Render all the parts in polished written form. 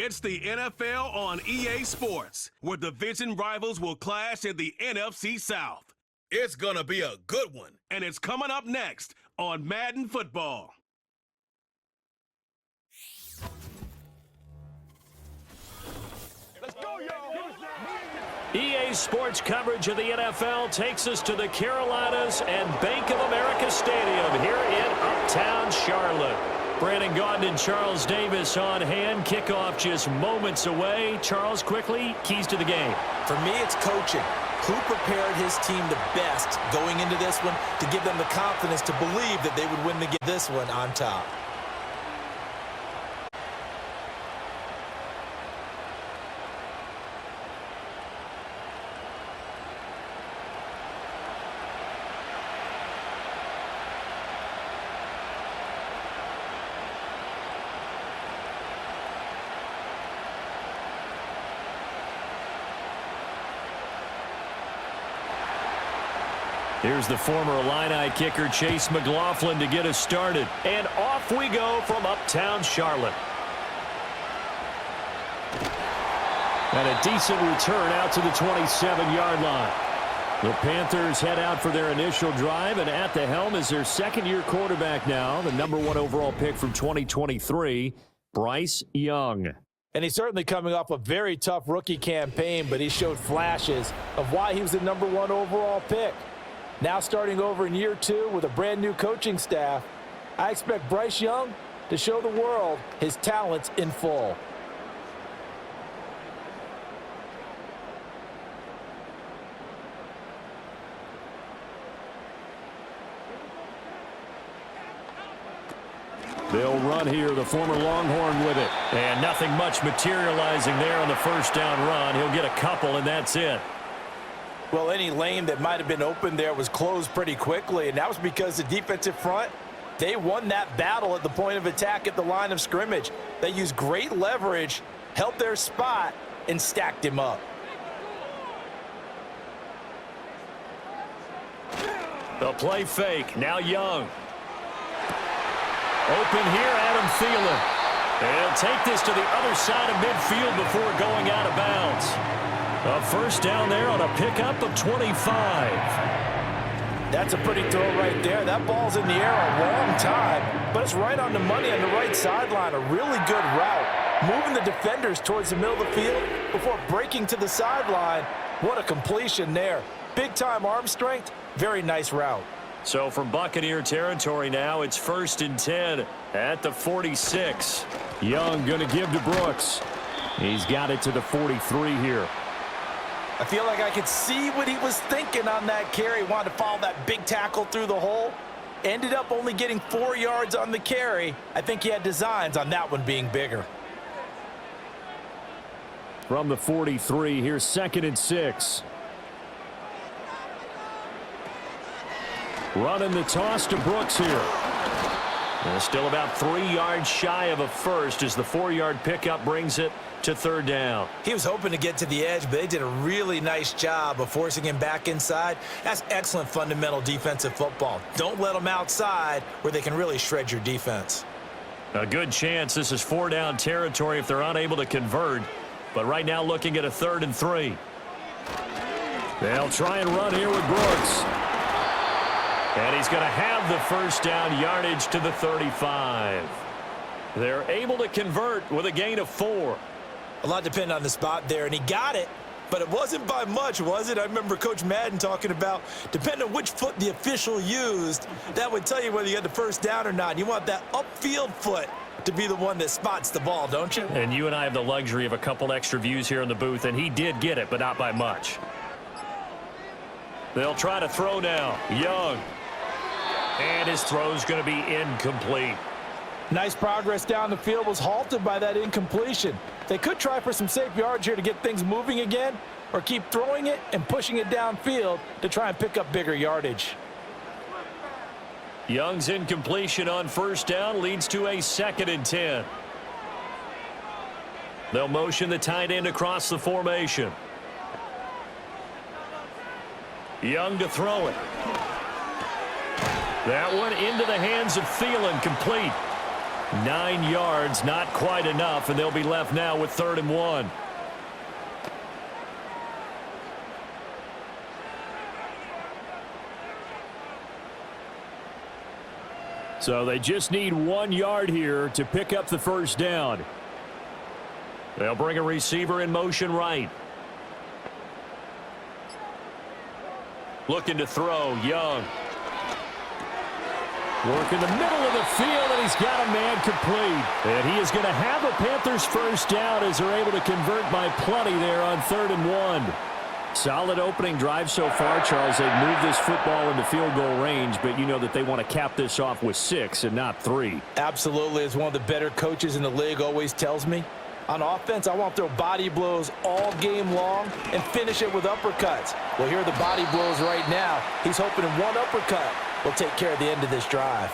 It's the NFL on EA Sports, where division rivals will clash in the NFC South. It's gonna be a good one, and it's coming up next on Madden Football. Let's go, y'all! EA Sports coverage of the NFL takes us to the Carolinas and Bank of America Stadium here in Uptown Charlotte. Brandon Gaudin and Charles Davis on hand. Kickoff just moments away. Charles, quickly, keys to the game. For me, it's coaching. Who prepared his team the best going into this one to give them the confidence to believe that they would win this one on top? Here's the former Illini kicker Chase McLaughlin to get us started. And off we go from Uptown Charlotte. And a decent return out to the 27-yard line. The Panthers head out for their initial drive, and at the helm is their second-year quarterback now, the #1 overall pick from 2023, Bryce Young. And he's certainly coming off a very tough rookie campaign, but he showed flashes of why he was the #1 overall pick. Now starting over in year 2 with a brand new coaching staff, I expect Bryce Young to show the world his talents in full. They'll run here, the former Longhorn with it. And nothing much materializing there on the first down run. He'll get a couple, and that's it. Well, any lane that might have been open there was closed pretty quickly, and that was because the defensive front, they won that battle at the point of attack at the line of scrimmage. They used great leverage, held their spot, and stacked him up. The play fake, now Young. Open here, Adam Thielen. He'll take this to the other side of midfield before going out of bounds. A first down there on a pickup of 25. That's a pretty throw right there. That ball's in the air a long time, but it's right on the money on the right sideline. A really good route. Moving the defenders towards the middle of the field before breaking to the sideline. What a completion there. Big-time arm strength. Very nice route. So from Buccaneer territory now, it's 1st and 10 at the 46. Young going to give to Brooks. He's got it to the 43 here. I feel like I could see what he was thinking on that carry. Wanted to follow that big tackle through the hole. Ended up only getting 4 yards on the carry. I think he had designs on that one being bigger. From the 43, here's 2nd and 6. Running the toss to Brooks here. And still about 3 yards shy of a first as the 4-yard pickup brings it to 3rd down. He was hoping to get to the edge, but they did a really nice job of forcing him back inside. That's excellent fundamental defensive football. Don't let them outside where they can really shred your defense. A good chance this is 4-down territory if they're unable to convert. But right now looking at a 3rd and 3. They'll try and run here with Brooks. And he's going to have the first down, yardage to the 35. They're able to convert with a gain of 4. A lot depended on the spot there, and he got it, but it wasn't by much, was it? I remember Coach Madden talking about, depending on which foot the official used, that would tell you whether you had the first down or not. You want that upfield foot to be the one that spots the ball, don't you? And you and I have the luxury of a couple extra views here in the booth, and he did get it, but not by much. They'll try to throw now. Young. And his throw's going to be incomplete. Nice progress down the field, was halted by that incompletion. They could try for some safe yards here to get things moving again, or keep throwing it and pushing it downfield to try and pick up bigger yardage. Young's incompletion on first down leads to a 2nd and 10. They'll motion the tight end across the formation. Young to throw it. That one into the hands of Thielen, complete. 9 yards, not quite enough, and they'll be left now with 3rd and 1. So they just need 1 yard here to pick up the first down. They'll bring a receiver in motion right. Looking to throw, Young. Work in the middle of the field, and he's got a man complete. And he is going to have a Panthers first down as they're able to convert by plenty there on 3rd and 1. Solid opening drive so far, Charles. They've moved this football into field goal range, but you know that they want to cap this off with 6 and not 3. Absolutely. As one of the better coaches in the league always tells me, on offense, I want to throw body blows all game long and finish it with uppercuts. Well, here are the body blows right now. He's hoping in one uppercut will take care of the end of this drive.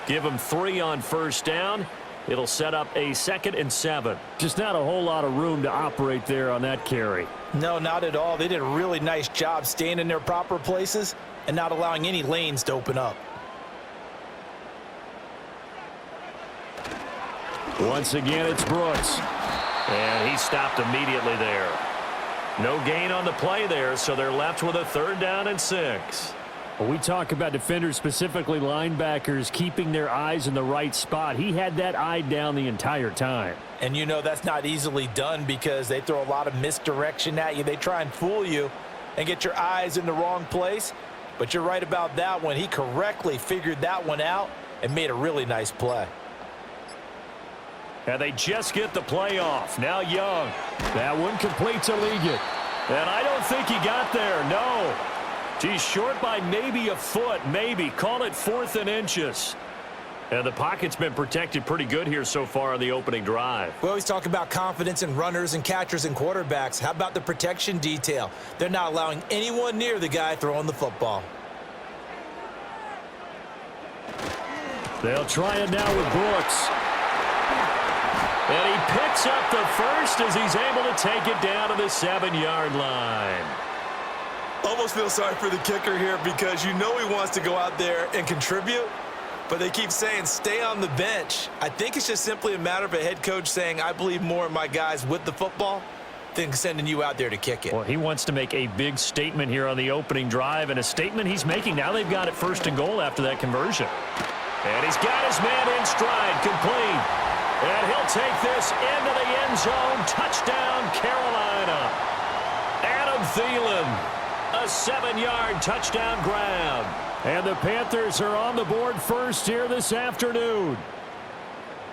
Give him 3 on first down. It'll set up a 2nd and 7. Just not a whole lot of room to operate there on that carry. No, not at all. They did a really nice job staying in their proper places and not allowing any lanes to open up. Once again, it's Brooks. And he stopped immediately there. No gain on the play there, so they're left with a 3rd down and 6. When we talk about defenders, specifically linebackers, keeping their eyes in the right spot, he had that eye down the entire time. And you know that's not easily done because they throw a lot of misdirection at you. They try and fool you and get your eyes in the wrong place. But you're right about that one. He correctly figured that one out and made a really nice play. And they just get the play off. Now Young. That one completes a Leggett. And I don't think he got there. No. He's short by maybe a foot, maybe. Call it 4th and inches. And the pocket's been protected pretty good here so far on the opening drive. We always talk about confidence in runners and catchers and quarterbacks. How about the protection detail? They're not allowing anyone near the guy throwing the football. They'll try it now with Brooks. And he picks up the first as he's able to take it down to the 7-yard line. Almost feel sorry for the kicker here because you know he wants to go out there and contribute, but they keep saying stay on the bench. I think it's just simply a matter of a head coach saying I believe more in my guys with the football than sending you out there to kick it. Well, he wants to make a big statement here on the opening drive, and a statement he's making. Now they've got it 1st and goal after that conversion. And he's got his man in stride, complete. And he'll take this into the end zone. Touchdown, Carolina. Adam Thielen, a 7-yard touchdown grab. And the Panthers are on the board first here this afternoon.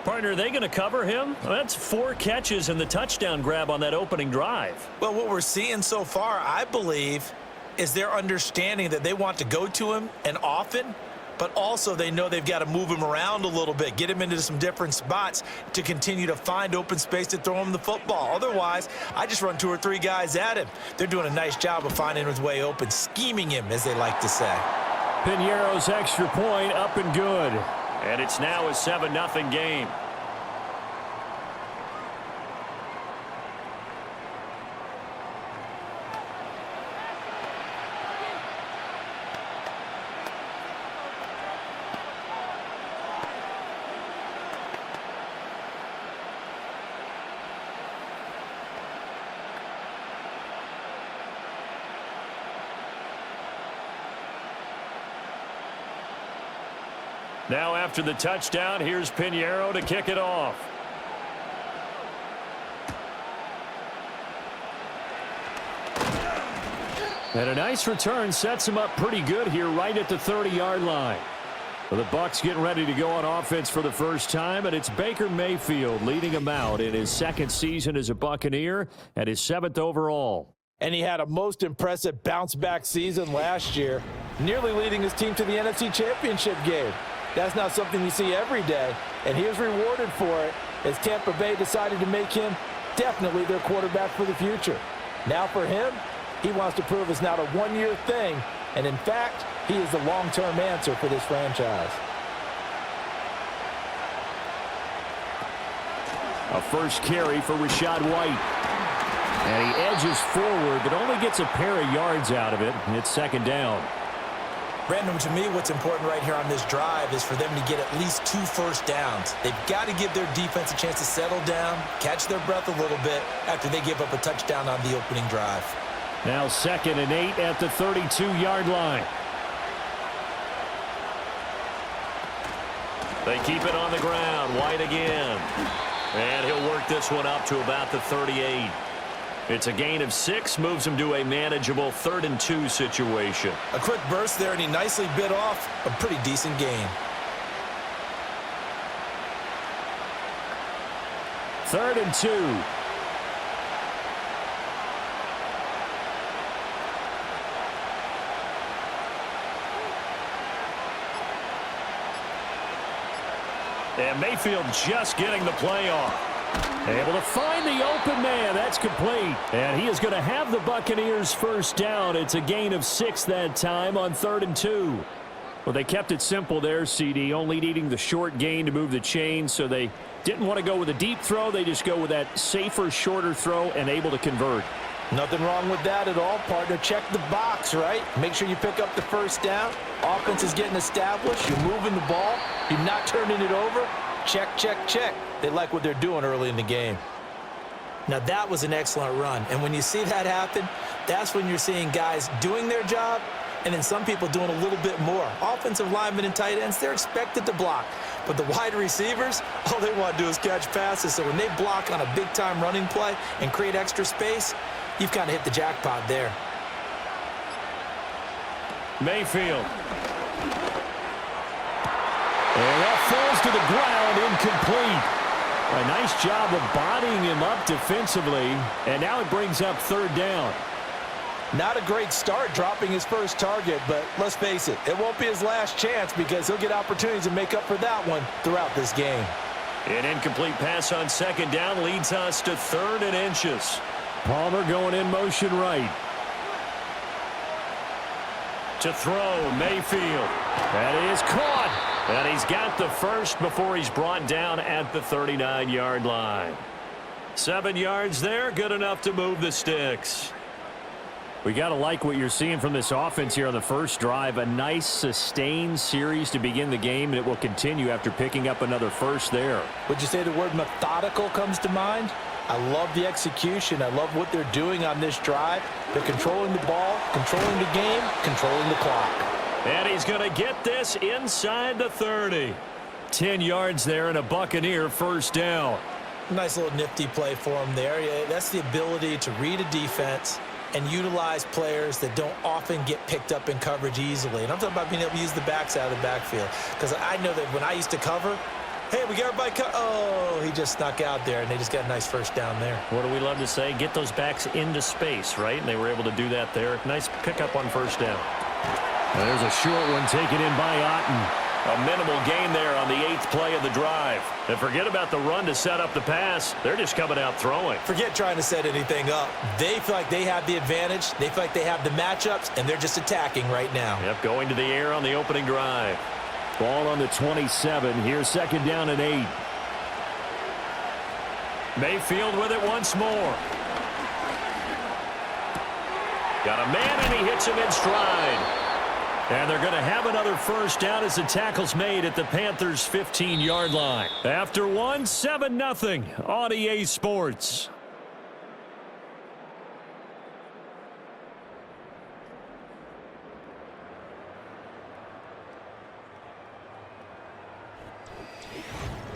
Partner, are they going to cover him? Well, that's 4 catches and the touchdown grab on that opening drive. Well, what we're seeing so far, I believe, is their understanding that they want to go to him and often, but also they know they've got to move him around a little bit, get him into some different spots to continue to find open space to throw him the football. Otherwise, I just run 2 or 3 guys at him. They're doing a nice job of finding his way open, scheming him, as they like to say. Piñeiro's extra point up and good. And it's now a 7-0 game. Now after the touchdown, here's Piñeiro to kick it off. And a nice return sets him up pretty good here right at the 30-yard line. The Bucs getting ready to go on offense for the first time, and it's Baker Mayfield leading him out in his 2nd season as a Buccaneer and his 7th overall. And he had a most impressive bounce-back season last year, nearly leading his team to the NFC Championship game. That's not something you see every day, and he was rewarded for it as Tampa Bay decided to make him definitely their quarterback for the future. Now for him, he wants to prove it's not a one-year thing, and in fact, he is the long-term answer for this franchise. A first carry for Rachaad White. And he edges forward, but only gets a pair of yards out of it, and it's 2nd down. Brandon, to me, what's important right here on this drive is for them to get at least 2 first downs. They've got to give their defense a chance to settle down, catch their breath a little bit after they give up a touchdown on the opening drive. Now 2nd and 8 at the 32-yard line. They keep it on the ground. White again. And he'll work this one up to about the 38. It's a gain of 6, moves him to a manageable 3rd and 2 situation. A quick burst there, and he nicely bit off a pretty decent gain. 3rd and 2. And Mayfield just getting the play off. Able to find the open man. That's complete. And he is going to have the Buccaneers first down. It's a gain of 6 that time on 3rd and 2. Well, they kept it simple there, CD, only needing the short gain to move the chain, so they didn't want to go with a deep throw. They just go with that safer, shorter throw and able to convert. Nothing wrong with that at all, partner. Check the box, right? Make sure you pick up the first down. Offense is getting established. You're moving the ball. You're not turning it over. Check, check, check. They like what they're doing early in the game. Now, that was an excellent run. And when you see that happen, that's when you're seeing guys doing their job and then some people doing a little bit more. Offensive linemen and tight ends, they're expected to block. But the wide receivers, all they want to do is catch passes. So when they block on a big-time running play and create extra space, you've kind of hit the jackpot there. Mayfield. And that falls to the ground, incomplete. A nice job of bodying him up defensively, and now it brings up 3rd down. Not a great start dropping his first target, but let's face it, it won't be his last chance because he'll get opportunities to make up for that one throughout this game. An incomplete pass on 2nd down leads us to 3rd and inches. Palmer going in motion right. To throw, Mayfield. That is caught. And he's got the first before he's brought down at the 39-yard line. 7 yards there, good enough to move the sticks. We got to like what you're seeing from this offense here on the first drive. A nice sustained series to begin the game, and it will continue after picking up another first there. Would you say the word methodical comes to mind? I love the execution. I love what they're doing on this drive. They're controlling the ball, controlling the game, controlling the clock. And he's going to get this inside the 30. 10 yards there and a Buccaneer first down. Nice little nifty play for him there. Yeah, that's the ability to read a defense and utilize players that don't often get picked up in coverage easily. And I'm talking about being able to use the backs out of the backfield. Because I know that when I used to cover, hey, we got everybody oh, he just snuck out there, and they just got a nice first down there. What do we love to say? Get those backs into space, right? And they were able to do that there. Nice pickup on first down. There's a short one taken in by Otten. A minimal gain there on the 8th play of the drive. And forget about the run to set up the pass. They're just coming out throwing. Forget trying to set anything up. They feel like they have the advantage. They feel like they have the matchups, and they're just attacking right now. Yep, going to the air on the opening drive. Ball on the 27. Here's 2nd down and 8. Mayfield with it once more. Got a man, and he hits him in stride. And they're going to have another first down as the tackle's made at the Panthers' 15-yard line. After one, 7-0 on EA Sports.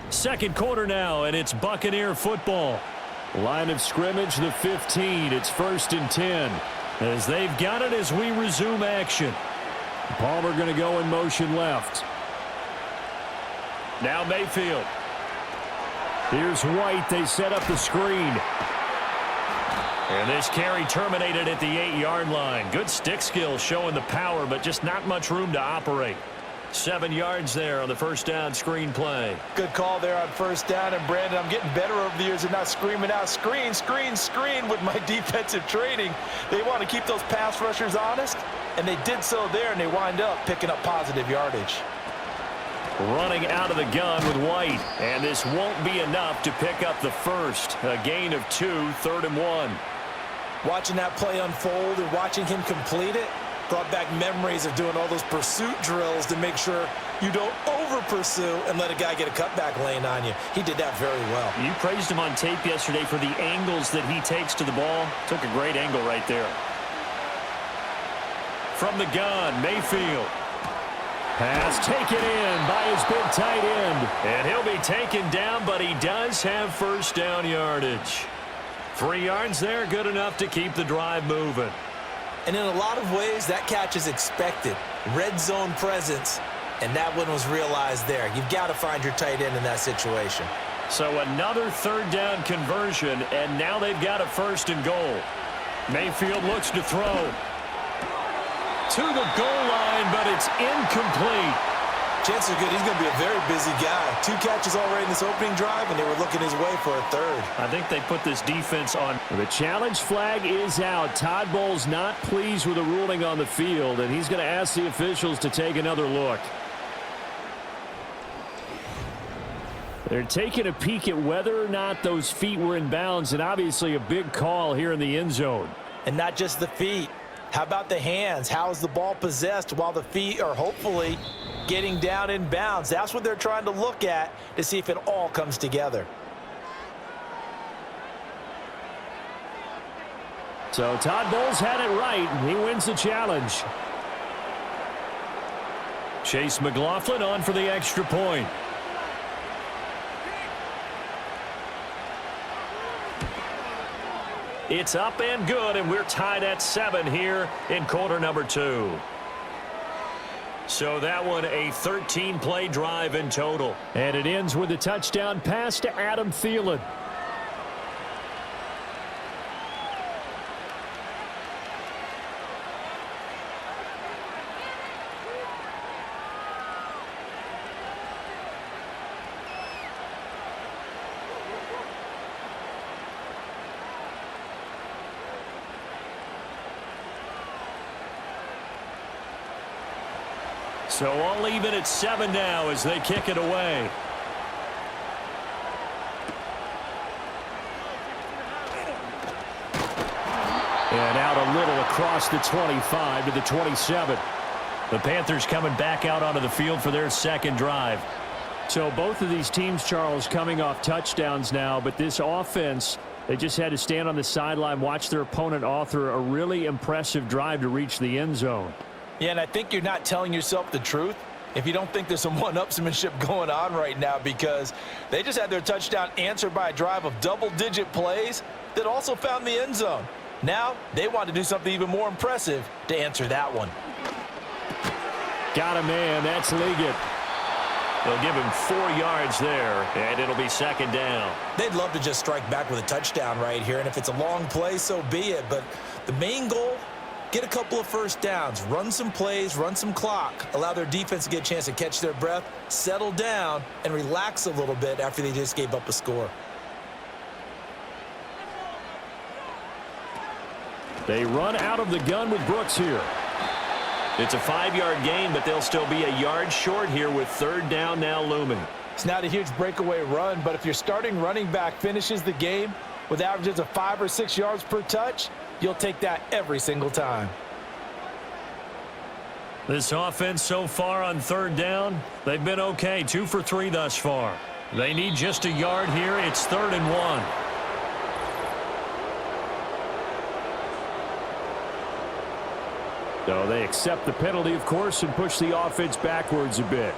Second quarter now, and it's Buccaneer football. Line of scrimmage, the 15. It's 1st and 10. As they've got it as we resume action. Palmer going to go in motion left. Now Mayfield. Here's White. They set up the screen. And this carry terminated at the 8-yard line. Good stick skill showing the power, but just not much room to operate. 7 yards there on the first down screen play. Good call there on first down. And, Brandon, I'm getting better over the years and not screaming out screen, screen, screen with my defensive training. They want to keep those pass rushers honest, and they did so there, and they wind up picking up positive yardage. Running out of the gun with White. And this won't be enough to pick up the first. A gain of 2, 3rd and 1. Watching that play unfold and watching him complete it, Brought back memories of doing all those pursuit drills to make sure you don't over-pursue and let a guy get a cutback lane on you. He did that very well. You praised him on tape yesterday for the angles that he takes to the ball. Took a great angle right there. From the gun, Mayfield. Pass taken in by his big tight end. And he'll be taken down, but he does have first down yardage. 3 yards there, good enough to keep the drive moving. And in a lot of ways, that catch is expected. Red zone presence, and that one was realized there. You've got to find your tight end in that situation. So another third down conversion, and now they've got a first and goal. Mayfield looks to throw. To the goal line, but it's incomplete. Chances are good he's going to be a very busy guy. 2 catches already in this opening drive, and they were looking his way for a third. I think they put this defense on. The challenge flag is out. Todd Bowles not pleased with the ruling on the field, and he's going to ask the officials to take another look. They're taking a peek at whether or not those feet were in bounds, and obviously a big call here in the end zone. And not just the feet. How about the hands? How is the ball possessed while the feet are hopefully getting down in bounds? That's what they're trying to look at to see if it all comes together. So Todd Bowles had it right, and he wins the challenge. Chase McLaughlin on for the extra point. It's up and good, and we're tied at 7 here in quarter number 2. So that one a 13-play drive in total. And it ends with a touchdown pass to Adam Thielen. So all even at 7 now as they kick it away. And out a little across the 25 to the 27. The Panthers coming back out onto the field for their second drive. So both of these teams, Charles, coming off touchdowns now, but this offense, they just had to stand on the sideline, watch their opponent author a really impressive drive to reach the end zone. Yeah, and I think you're not telling yourself the truth if you don't think there's some one-upsmanship going on right now, because they just had their touchdown answered by a drive of double-digit plays that also found the end zone. Now they want to do something even more impressive to answer that one. Got a man. That's Liggett. They'll give him 4 yards there, and it'll be second down. They'd love to just strike back with a touchdown right here, and if it's a long play, so be it. But the main goal, get a couple of first downs, run some plays, run some clock, allow their defense to get a chance to catch their breath, settle down, and relax a little bit after they just gave up a score. They run out of the gun with Brooks here. It's a 5-yard gain, but they'll still be a yard short here with third down now looming. It's not a huge breakaway run, but if your starting running back finishes the game with averages of 5 or 6 yards per touch, you'll take that every single time. This offense so far on third down, they've been okay. 2 for 3 thus far. They need just a yard here. It's 3rd and 1. So they accept the penalty, of course, and push the offense backwards a bit.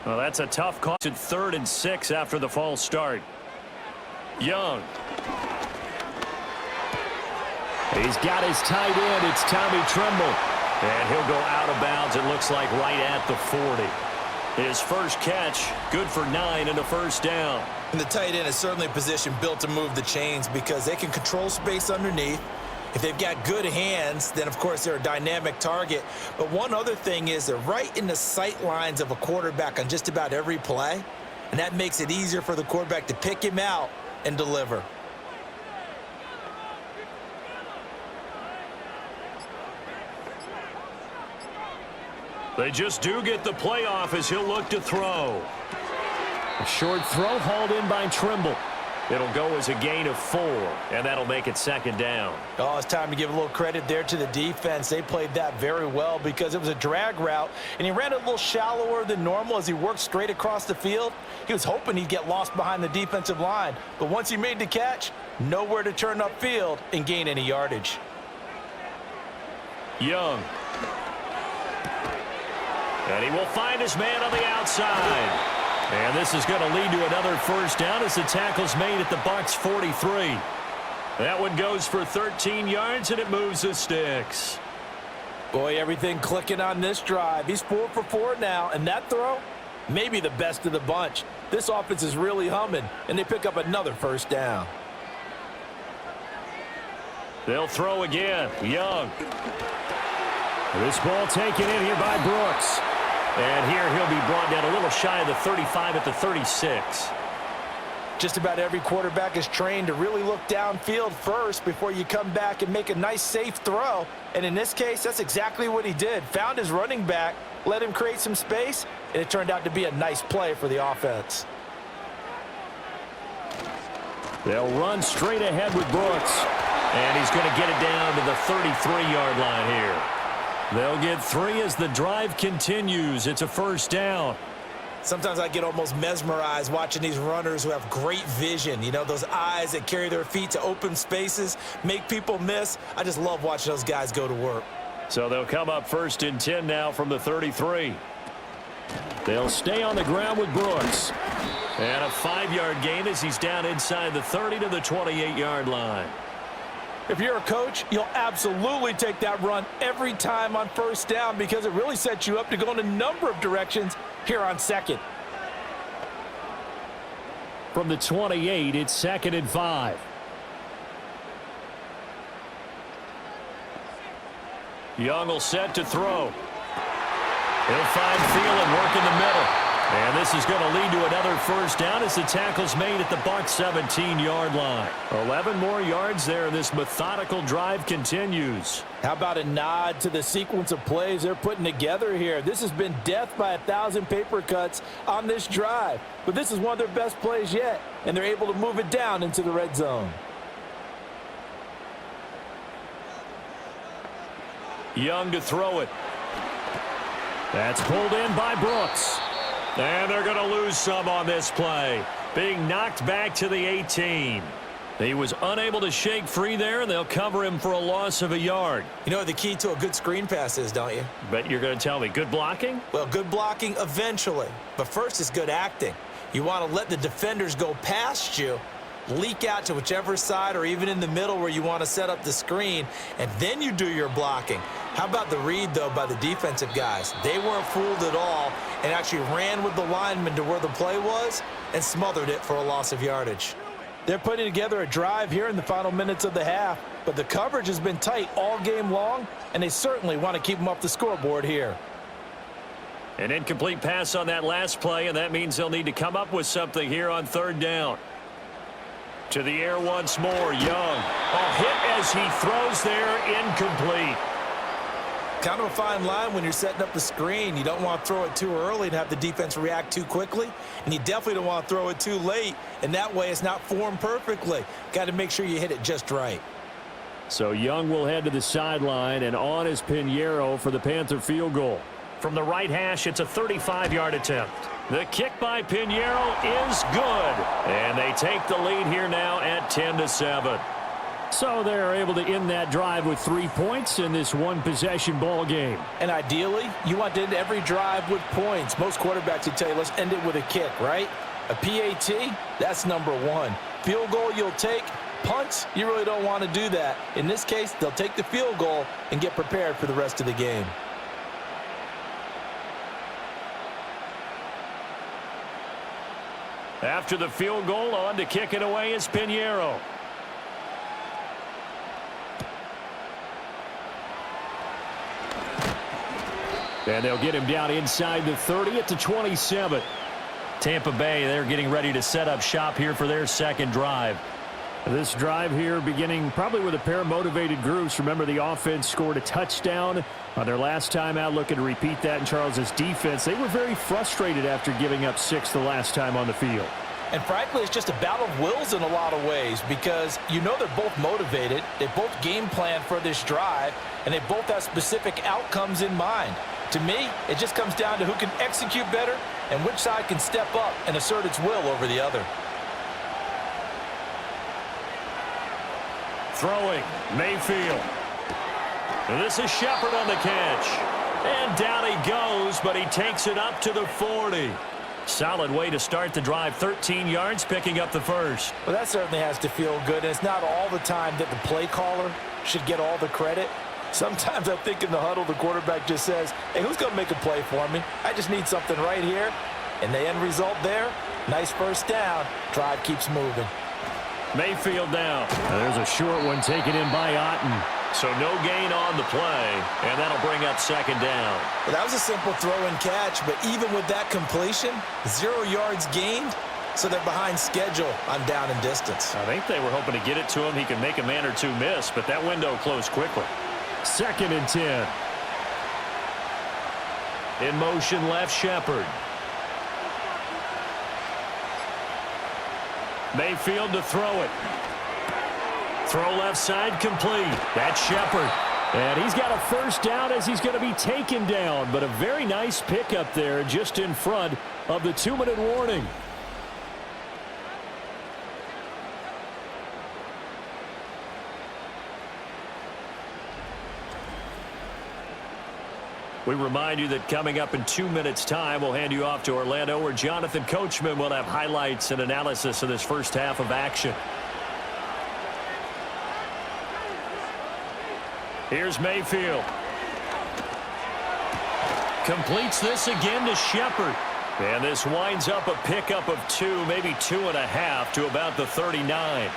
Well, that's a tough call. It's 3rd and 6 after the false start. Young. He's got his tight end. It's Tommy Tremble. And he'll go out of bounds, it looks like, right at the 40. His first catch, good for 9 and a first down. And the tight end is certainly a position built to move the chains because they can control space underneath. If they've got good hands, then, of course, they're a dynamic target. But one other thing is they're right in the sight lines of a quarterback on just about every play. And that makes it easier for the quarterback to pick him out and deliver. They just do get the playoff as he'll look to throw. A short throw hauled in by Trimble. It'll go as a gain of 4, and that'll make it second down. Oh, it's time to give a little credit there to the defense. They played that very well because it was a drag route, and he ran it a little shallower than normal as he worked straight across the field. He was hoping he'd get lost behind the defensive line, but once he made the catch, nowhere to turn upfield and gain any yardage. Young. And he will find his man on the outside. And this is going to lead to another first down as the tackle's made at the Bucs 43. That one goes for 13 yards, and it moves the sticks. Boy, everything clicking on this drive. He's 4 for 4 now, and that throw, maybe the best of the bunch. This offense is really humming, and they pick up another first down. They'll throw again. Young. This ball taken in here by Brooks. And here he'll be brought down a little shy of the 35 at the 36. Just about every quarterback is trained to really look downfield first before you come back and make a nice, safe throw. And in this case, that's exactly what he did. Found his running back, let him create some space, and it turned out to be a nice play for the offense. They'll run straight ahead with Brooks. And he's going to get it down to the 33-yard line here. They'll get 3 as the drive continues. It's a first down. Sometimes I get almost mesmerized watching these runners who have great vision. You know, those eyes that carry their feet to open spaces, make people miss. I just love watching those guys go to work. So they'll come up 1st and 10 now from the 33. They'll stay on the ground with Brooks. And a 5-yard gain as he's down inside the 30 to the 28-yard line. If you're a coach, you'll absolutely take that run every time on first down because it really sets you up to go in a number of directions here on second. From the 28, it's 2nd and 5. Young will set to throw. He'll find field and work in the middle. And this is going to lead to another first down as the tackle's made at the Bucs 17-yard line. 11 more yards there, and this methodical drive continues. How about a nod to the sequence of plays they're putting together here? This has been death by 1,000 paper cuts on this drive. But this is one of their best plays yet, and they're able to move it down into the red zone. Young to throw it. That's pulled in by Brooks. And they're going to lose some on this play. Being knocked back to the 18. He was unable to shake free there, and they'll cover him for a loss of a yard. You know what the key to a good screen pass is, don't you? Bet you're going to tell me. Good blocking? Well, good blocking eventually. But first is good acting. You want to let the defenders go past you, leak out to whichever side or even in the middle where you want to set up the screen, and then you do your blocking. How about the read, though, by the defensive guys? They weren't fooled at all and actually ran with the lineman to where the play was and smothered it for a loss of yardage. They're putting together a drive here in the final minutes of the half, but the coverage has been tight all game long, and they certainly want to keep them off the scoreboard here. An incomplete pass on that last play, and that means they'll need to come up with something here on 3rd down. To the air once more, Young. A hit as he throws there, incomplete. Kind of a fine line when you're setting up the screen. You don't want to throw it too early and have the defense react too quickly, and you definitely don't want to throw it too late, and that way it's not formed perfectly. Got to make sure you hit it just right. So Young will head to the sideline, and on is Pinheiro for the Panther field goal. From the right hash, it's a 35-yard attempt. The kick by Pinheiro is good, and they take the lead here now at 10-7. So they're able to end that drive with 3 points in this one-possession ball game. And ideally, you want to end every drive with points. Most quarterbacks would tell you, let's end it with a kick, right? A PAT, that's number 1. Field goal you'll take. Punts, you really don't want to do that. In this case, they'll take the field goal and get prepared for the rest of the game. After the field goal, on to kick it away is Pinheiro. And they'll get him down inside the 30 at the 27. Tampa Bay, they're getting ready to set up shop here for their second drive. This drive here beginning probably with a pair of motivated groups. Remember, the offense scored a touchdown on their last time out, looking to repeat that in Charles's defense. They were very frustrated after giving up 6 the last time on the field. And frankly, it's just a battle of wills in a lot of ways because you know they're both motivated, they both game plan for this drive, and they both have specific outcomes in mind. To me, it just comes down to who can execute better and which side can step up and assert its will over the other. Throwing, Mayfield. And this is Shepard on the catch. And down he goes, but he takes it up to the 40. Solid way to start the drive, 13 yards, picking up the first. Well, that certainly has to feel good, and it's not all the time that the play caller should get all the credit. Sometimes I think in the huddle, the quarterback just says, hey, who's going to make a play for me? I just need something right here. And the end result there, nice first down. Drive keeps moving. Mayfield down. There's a short one taken in by Otten. So no gain on the play, and that'll bring up second down. Well, that was a simple throw and catch, but even with that completion, 0 yards gained, so they're behind schedule on down and distance. I think they were hoping to get it to him. He could make a man or two miss, but that window closed quickly. 2nd and 10. In motion left, Shepard. Mayfield to throw it. Throw left side complete. That's Shepard. And he's got a first down as he's going to be taken down. But a very nice pickup there just in front of the 2-minute warning. We remind you that coming up in 2 minutes' time, we'll hand you off to Orlando, where Jonathan Coachman will have highlights and analysis of this first half of action. Here's Mayfield. Completes this again to Shepard. And this winds up a pickup of 2, maybe 2.5 to about the 39.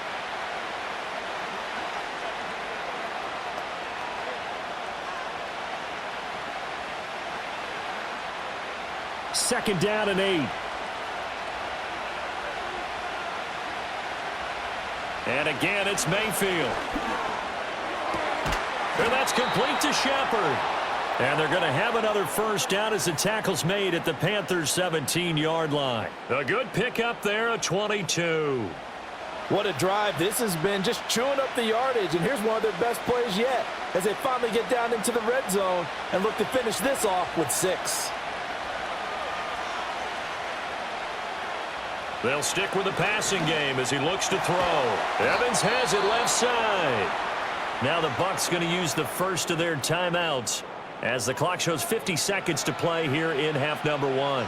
Second down and 8. And again, it's Mayfield. And that's complete to Shepard. And they're going to have another first down as the tackle's made at the Panthers' 17-yard line. A good pickup there, a 22. What a drive this has been, just chewing up the yardage. And here's one of their best plays yet as they finally get down into the red zone and look to finish this off with 6. They'll stick with the passing game as he looks to throw. Evans has it left side. Now the Bucs going to use the first of their timeouts as the clock shows 50 seconds to play here in half number 1.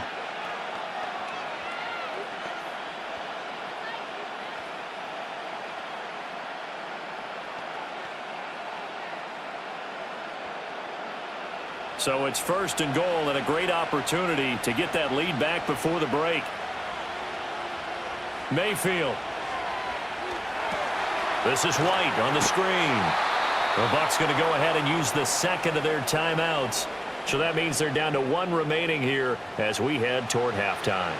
So it's 1st and goal and a great opportunity to get that lead back before the break. Mayfield. This is White on the screen. The Bucs going to go ahead and use the second of their timeouts. So that means they're down to 1 remaining here as we head toward halftime.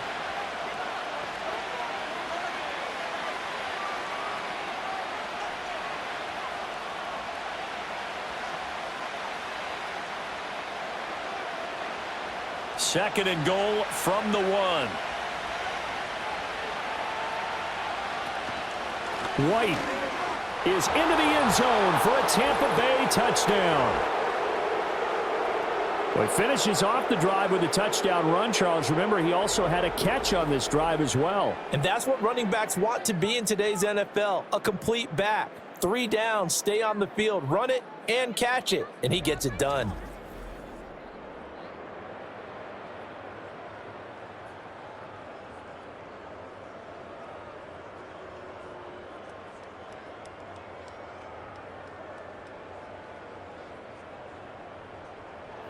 Second and goal from the 1. White is into the end zone for a Tampa Bay touchdown. Well, he finishes off the drive with a touchdown run, Charles. Remember, he also had a catch on this drive as well. And that's what running backs want to be in today's NFL, a complete back. 3 downs, stay on the field, run it, and catch it, and he gets it done.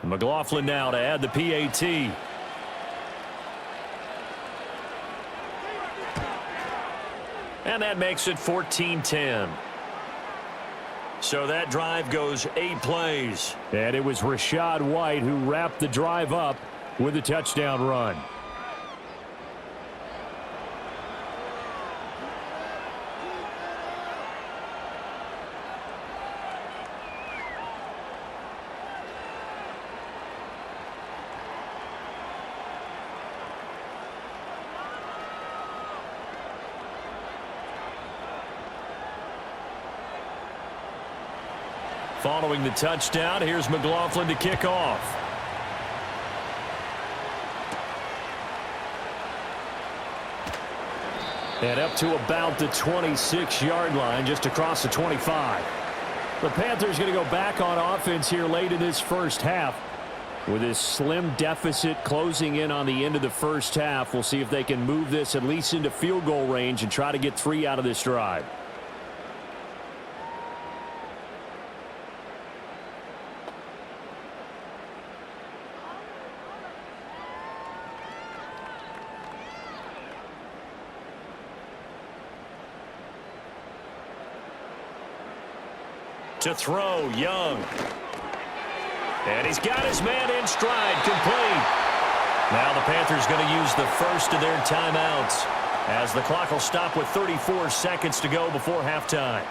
McLaughlin now to add the PAT. And that makes it 14-10. So that drive goes 8 plays. And it was Rachaad White who wrapped the drive up with a touchdown run. Following the touchdown, here's McLaughlin to kick off. And up to about the 26-yard line, just across the 25. The Panthers going to go back on offense here late in this first half. With this slim deficit closing in on the end of the first half, we'll see if they can move this at least into field goal range and try to get 3 out of this drive. To throw, Young. And he's got his man in stride, complete. Now the Panthers going to use the first of their timeouts as the clock will stop with 34 seconds to go before halftime.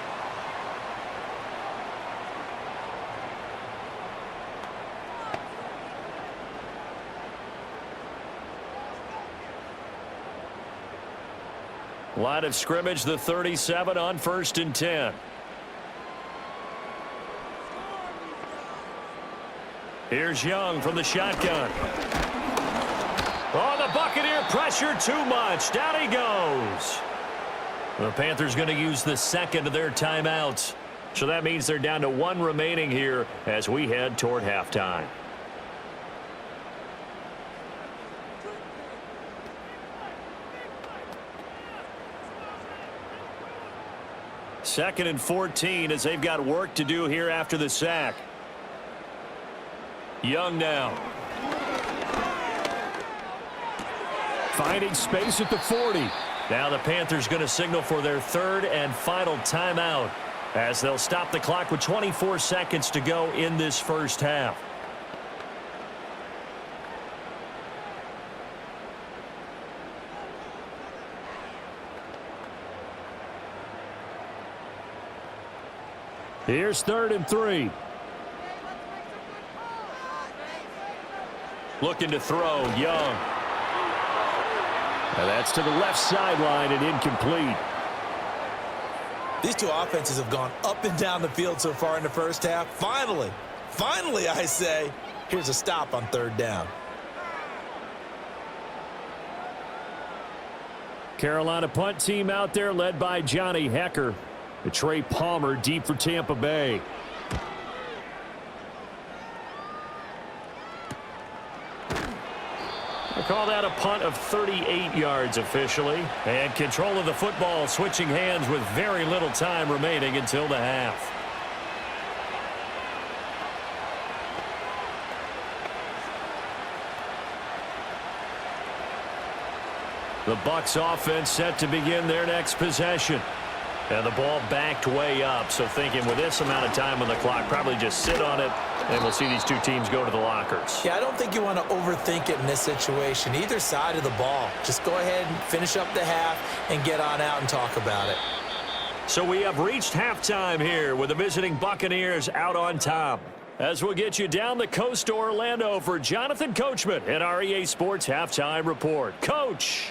Line of scrimmage, the 37 on 1st and 10. Here's Young from the shotgun. Oh, the Buccaneer pressure too much. Down he goes. The Panthers going to use the second of their timeouts. So that means they're down to 1 remaining here as we head toward halftime. Second and 14 as they've got work to do here after the sack. Young now. Finding space at the 40. Now the Panthers going to signal for their 3rd and final timeout as they'll stop the clock with 24 seconds to go in this first half. Here's 3rd and 3. Looking to throw, Young. And that's to the left sideline and incomplete. These two offenses have gone up and down the field so far in the first half. Finally, I say, here's a stop on 3rd down. Carolina punt team out there led by Johnny Hecker. Trey Palmer deep for Tampa Bay. They call that a punt of 38 yards officially. And control of the football switching hands with very little time remaining until the half. The Bucs offense set to begin their next possession. And the ball backed way up, so thinking with this amount of time on the clock, probably just sit on it, and we'll see these two teams go to the lockers. Yeah, I don't think you want to overthink it in this situation. Either side of the ball. Just go ahead and finish up the half and get on out and talk about it. So we have reached halftime here with the visiting Buccaneers out on top. As we'll get you down the coast to Orlando for Jonathan Coachman at our EA Sports Halftime Report. Coach!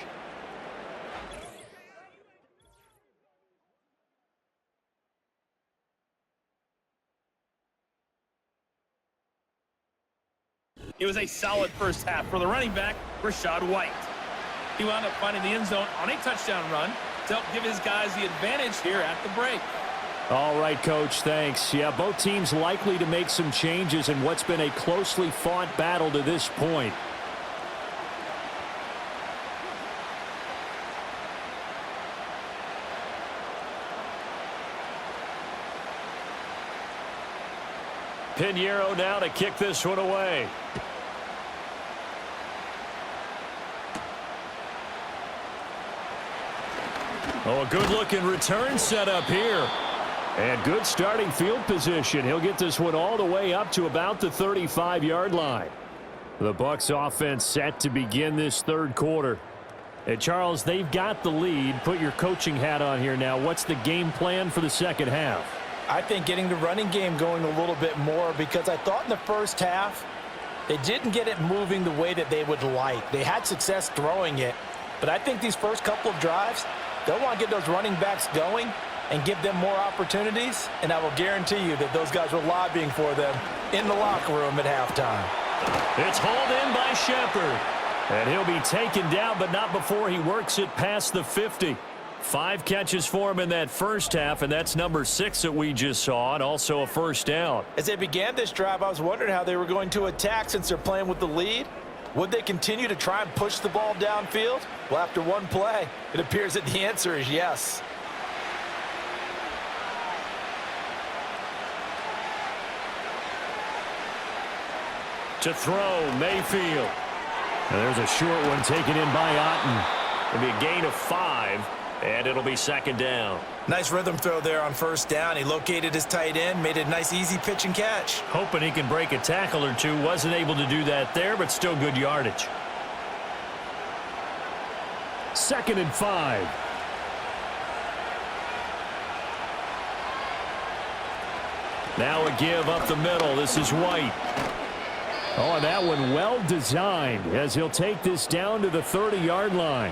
It was a solid first half for the running back, Rachaad White. He wound up finding the end zone on a touchdown run to help give his guys the advantage here at the break. All right, Coach, thanks. Yeah, both teams likely to make some changes in what's been a closely fought battle to this point. Pinheiro now to kick this one away. Oh, a good-looking return set up here. And good starting field position. He'll get this one all the way up to about the 35-yard line. The Bucs offense set to begin this 3rd quarter. And, Charles, they've got the lead. Put your coaching hat on here now. What's the game plan for the second half? I think getting the running game going a little bit more, because I thought in the first half they didn't get it moving the way that they would like. They had success throwing it, but I think these first couple of drives, they'll want to get those running backs going and give them more opportunities, and I will guarantee you that those guys were lobbying for them in the locker room at halftime. It's hauled in by Shepard. And he'll be taken down, but not before he works it past the 50. 5 catches for him in that first half, and that's number 6 that we just saw, and also a first down. As they began this drive, I was wondering how they were going to attack since they're playing with the lead. Would they continue to try and push the ball downfield? Well, after one play, it appears that the answer is yes. To throw, Mayfield. And there's a short one taken in by Otten. It'll be a gain of 5, and it'll be second down. Nice rhythm throw there on first down. He located his tight end, made a nice easy pitch and catch. Hoping he can break a tackle or two. Wasn't able to do that there, but still good yardage. 2nd and 5. Now a give up the middle. This is White. Oh, and that one well designed as he'll take this down to the 30-yard line.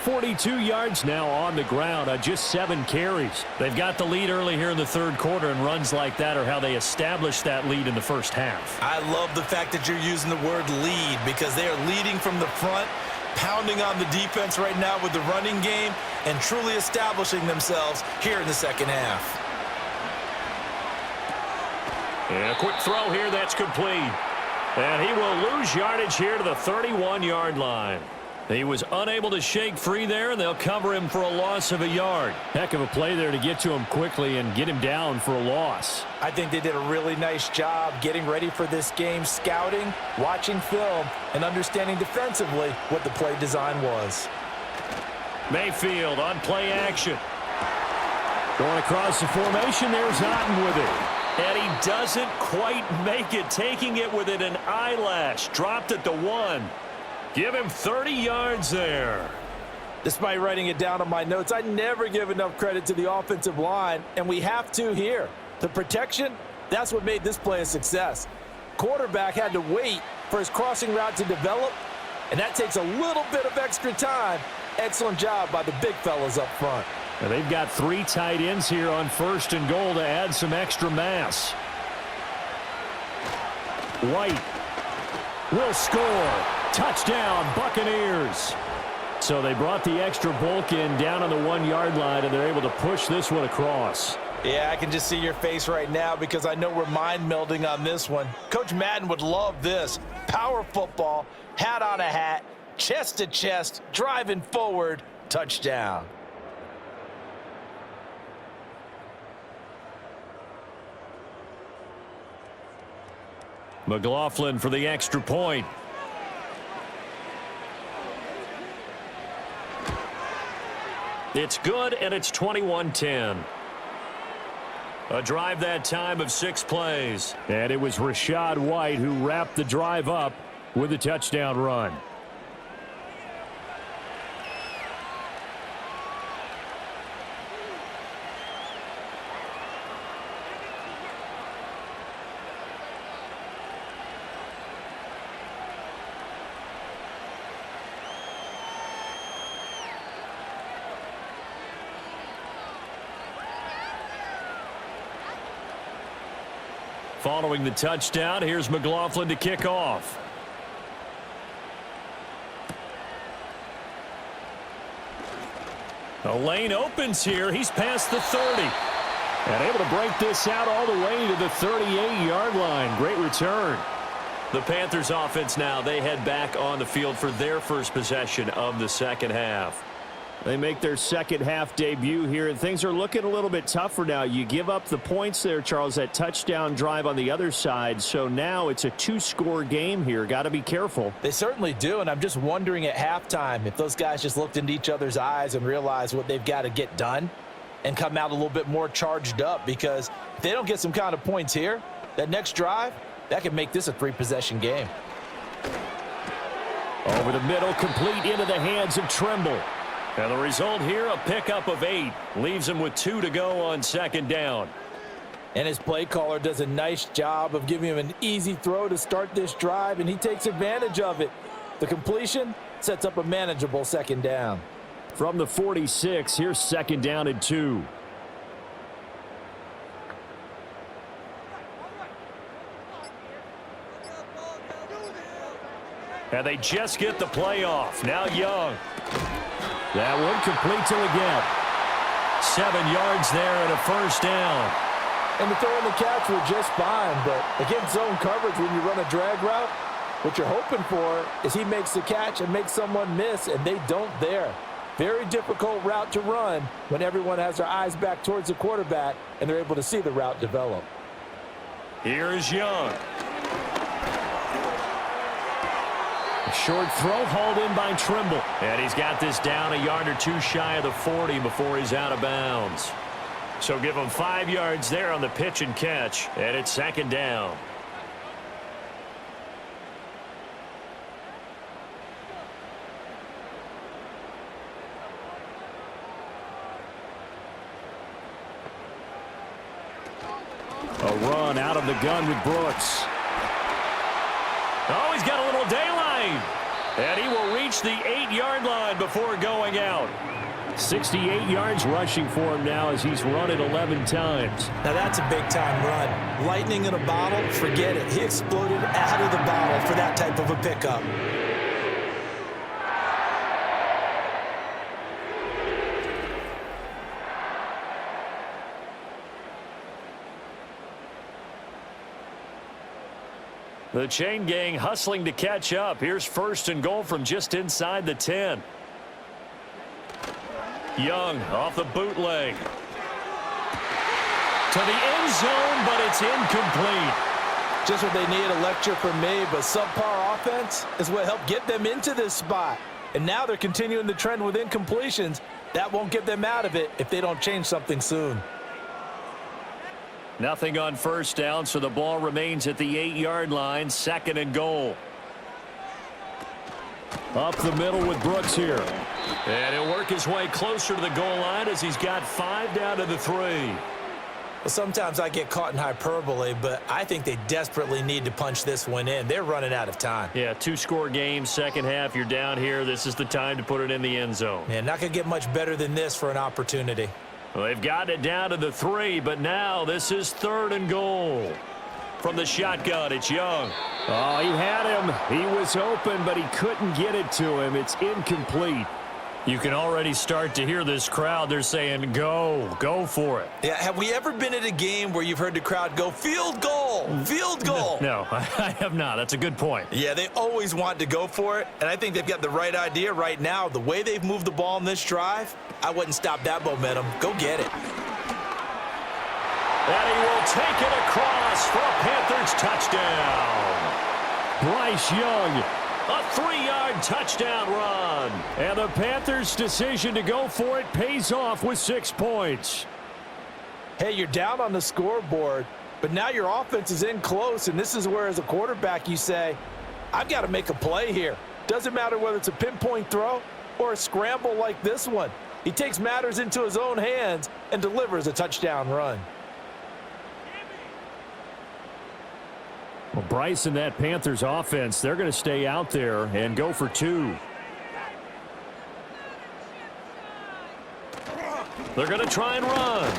42 yards now on the ground on just 7 carries. They've got the lead early here in the third quarter, and runs like that are how they established that lead in the first half. I love the fact that you're using the word lead because they are leading from the front, pounding on the defense right now with the running game, and truly establishing themselves here in the second half. And a quick throw here that's complete. And he will lose yardage here to the 31-yard line. He was unable to shake free there, and they'll cover him for a loss of a yard. Heck of a play there to get to him quickly and get him down for a loss. I think they did a really nice job getting ready for this game, scouting, watching film, and understanding defensively what the play design was. Mayfield on play action. Going across the formation, there's Otten with it. And he doesn't quite make it, taking it within an eyelash. Dropped at the 1. Give him 30 yards there. Despite writing it down on my notes, I never give enough credit to the offensive line, and we have to here. The protection, that's what made this play a success. Quarterback had to wait for his crossing route to develop, and that takes a little bit of extra time. Excellent job by the big fellas up front. Now they've got 3 tight ends here on 1st and goal to add some extra mass. White will score. Touchdown, Buccaneers. So they brought the extra bulk in down on the 1-yard line, and they're able to push this one across. Yeah, I can just see your face right now because I know we're mind melding on this one. Coach Madden would love this. Power football, hat on a hat, chest to chest, driving forward, touchdown. McLaughlin for the extra point. It's good, and it's 21-10. A drive that time of 6 plays. And it was Rachaad White who wrapped the drive up with a touchdown run. Following the touchdown, here's McLaughlin to kick off. The lane opens here. He's past the 30. And able to break this out all the way to the 38-yard line. Great return. The Panthers offense now, they head back on the field for their first possession of the second half. They make their second half debut here, and things are looking a little bit tougher now. You give up the points there, Charles, that touchdown drive on the other side. So now it's a 2-score game here. Got to be careful. They certainly do, and I'm just wondering at halftime if those guys just looked into each other's eyes and realized what they've got to get done and come out a little bit more charged up, because if they don't get some kind of points here, that next drive, that could make this a 3-possession game. Over the middle, complete into the hands of Trimble. And the result here, a pickup of 8. Leaves him with 2 to go on second down. And his play caller does a nice job of giving him an easy throw to start this drive, and he takes advantage of it. The completion sets up a manageable second down. From the 46, here's second down and 2. And they just get the playoff. Now Young. That one complete to again. 7 yards there and a first down. And the throw and the catch were just fine, but against zone coverage when you run a drag route, what you're hoping for is he makes the catch and makes someone miss, and they don't there. Very difficult route to run when everyone has their eyes back towards the quarterback and they're able to see the route develop. Here's Young. A short throw hauled in by Trimble. And he's got this down a yard or two shy of the 40 before he's out of bounds. So give him 5 yards there on the pitch and catch, and it's second down. A run out of the gun with Brooks. Oh, he's got a little daylight. And he will reach the 8-yard line before going out. 68 yards rushing for him now as he's run it 11 times. Now that's a big-time run. Lightning in a bottle, forget it. He exploded out of the bottle for that type of a pickup. The chain gang hustling to catch up. Here's first and goal from just inside the 10. Young off the bootleg. To the end zone, but it's incomplete. Just what they need, a lecture from me, but subpar offense is what helped get them into this spot. And now they're continuing the trend with incompletions. That won't get them out of it if they don't change something soon. Nothing on first down, so the ball remains at the 8-yard line, second and goal. Up the middle with Brooks here. And he'll work his way closer to the goal line as he's got 5 down to the 3. Well, sometimes I get caught in hyperbole, but I think they desperately need to punch this one in. They're running out of time. Yeah, 2-score game, second half, you're down here. This is the time to put it in the end zone. Man, not going to get much better than this for an opportunity. Well, they've got it down to the 3, but now this is third and goal. From the shotgun, it's Young. Oh, he had him. He was open, but he couldn't get it to him. It's incomplete. You can already start to hear this crowd. They're saying, go for it. Yeah, have we ever been at a game where you've heard the crowd go, field goal, field goal? No, I have not. That's a good point. Yeah, they always want to go for it, and I think they've got the right idea right now. The way they've moved the ball in this drive, I wouldn't stop that momentum. Go get it. And he will take it across for a Panthers touchdown. Bryce Young, a 3-yard touchdown run. And the Panthers' decision to go for it pays off with 6 points. Hey, you're down on the scoreboard, but now your offense is in close, and this is where, as a quarterback, you say, I've got to make a play here. Doesn't matter whether it's a pinpoint throw or a scramble like this one. He takes matters into his own hands and delivers a touchdown run. Well, Bryce and that Panthers offense, they're going to stay out there and go for 2. They're going to try and run.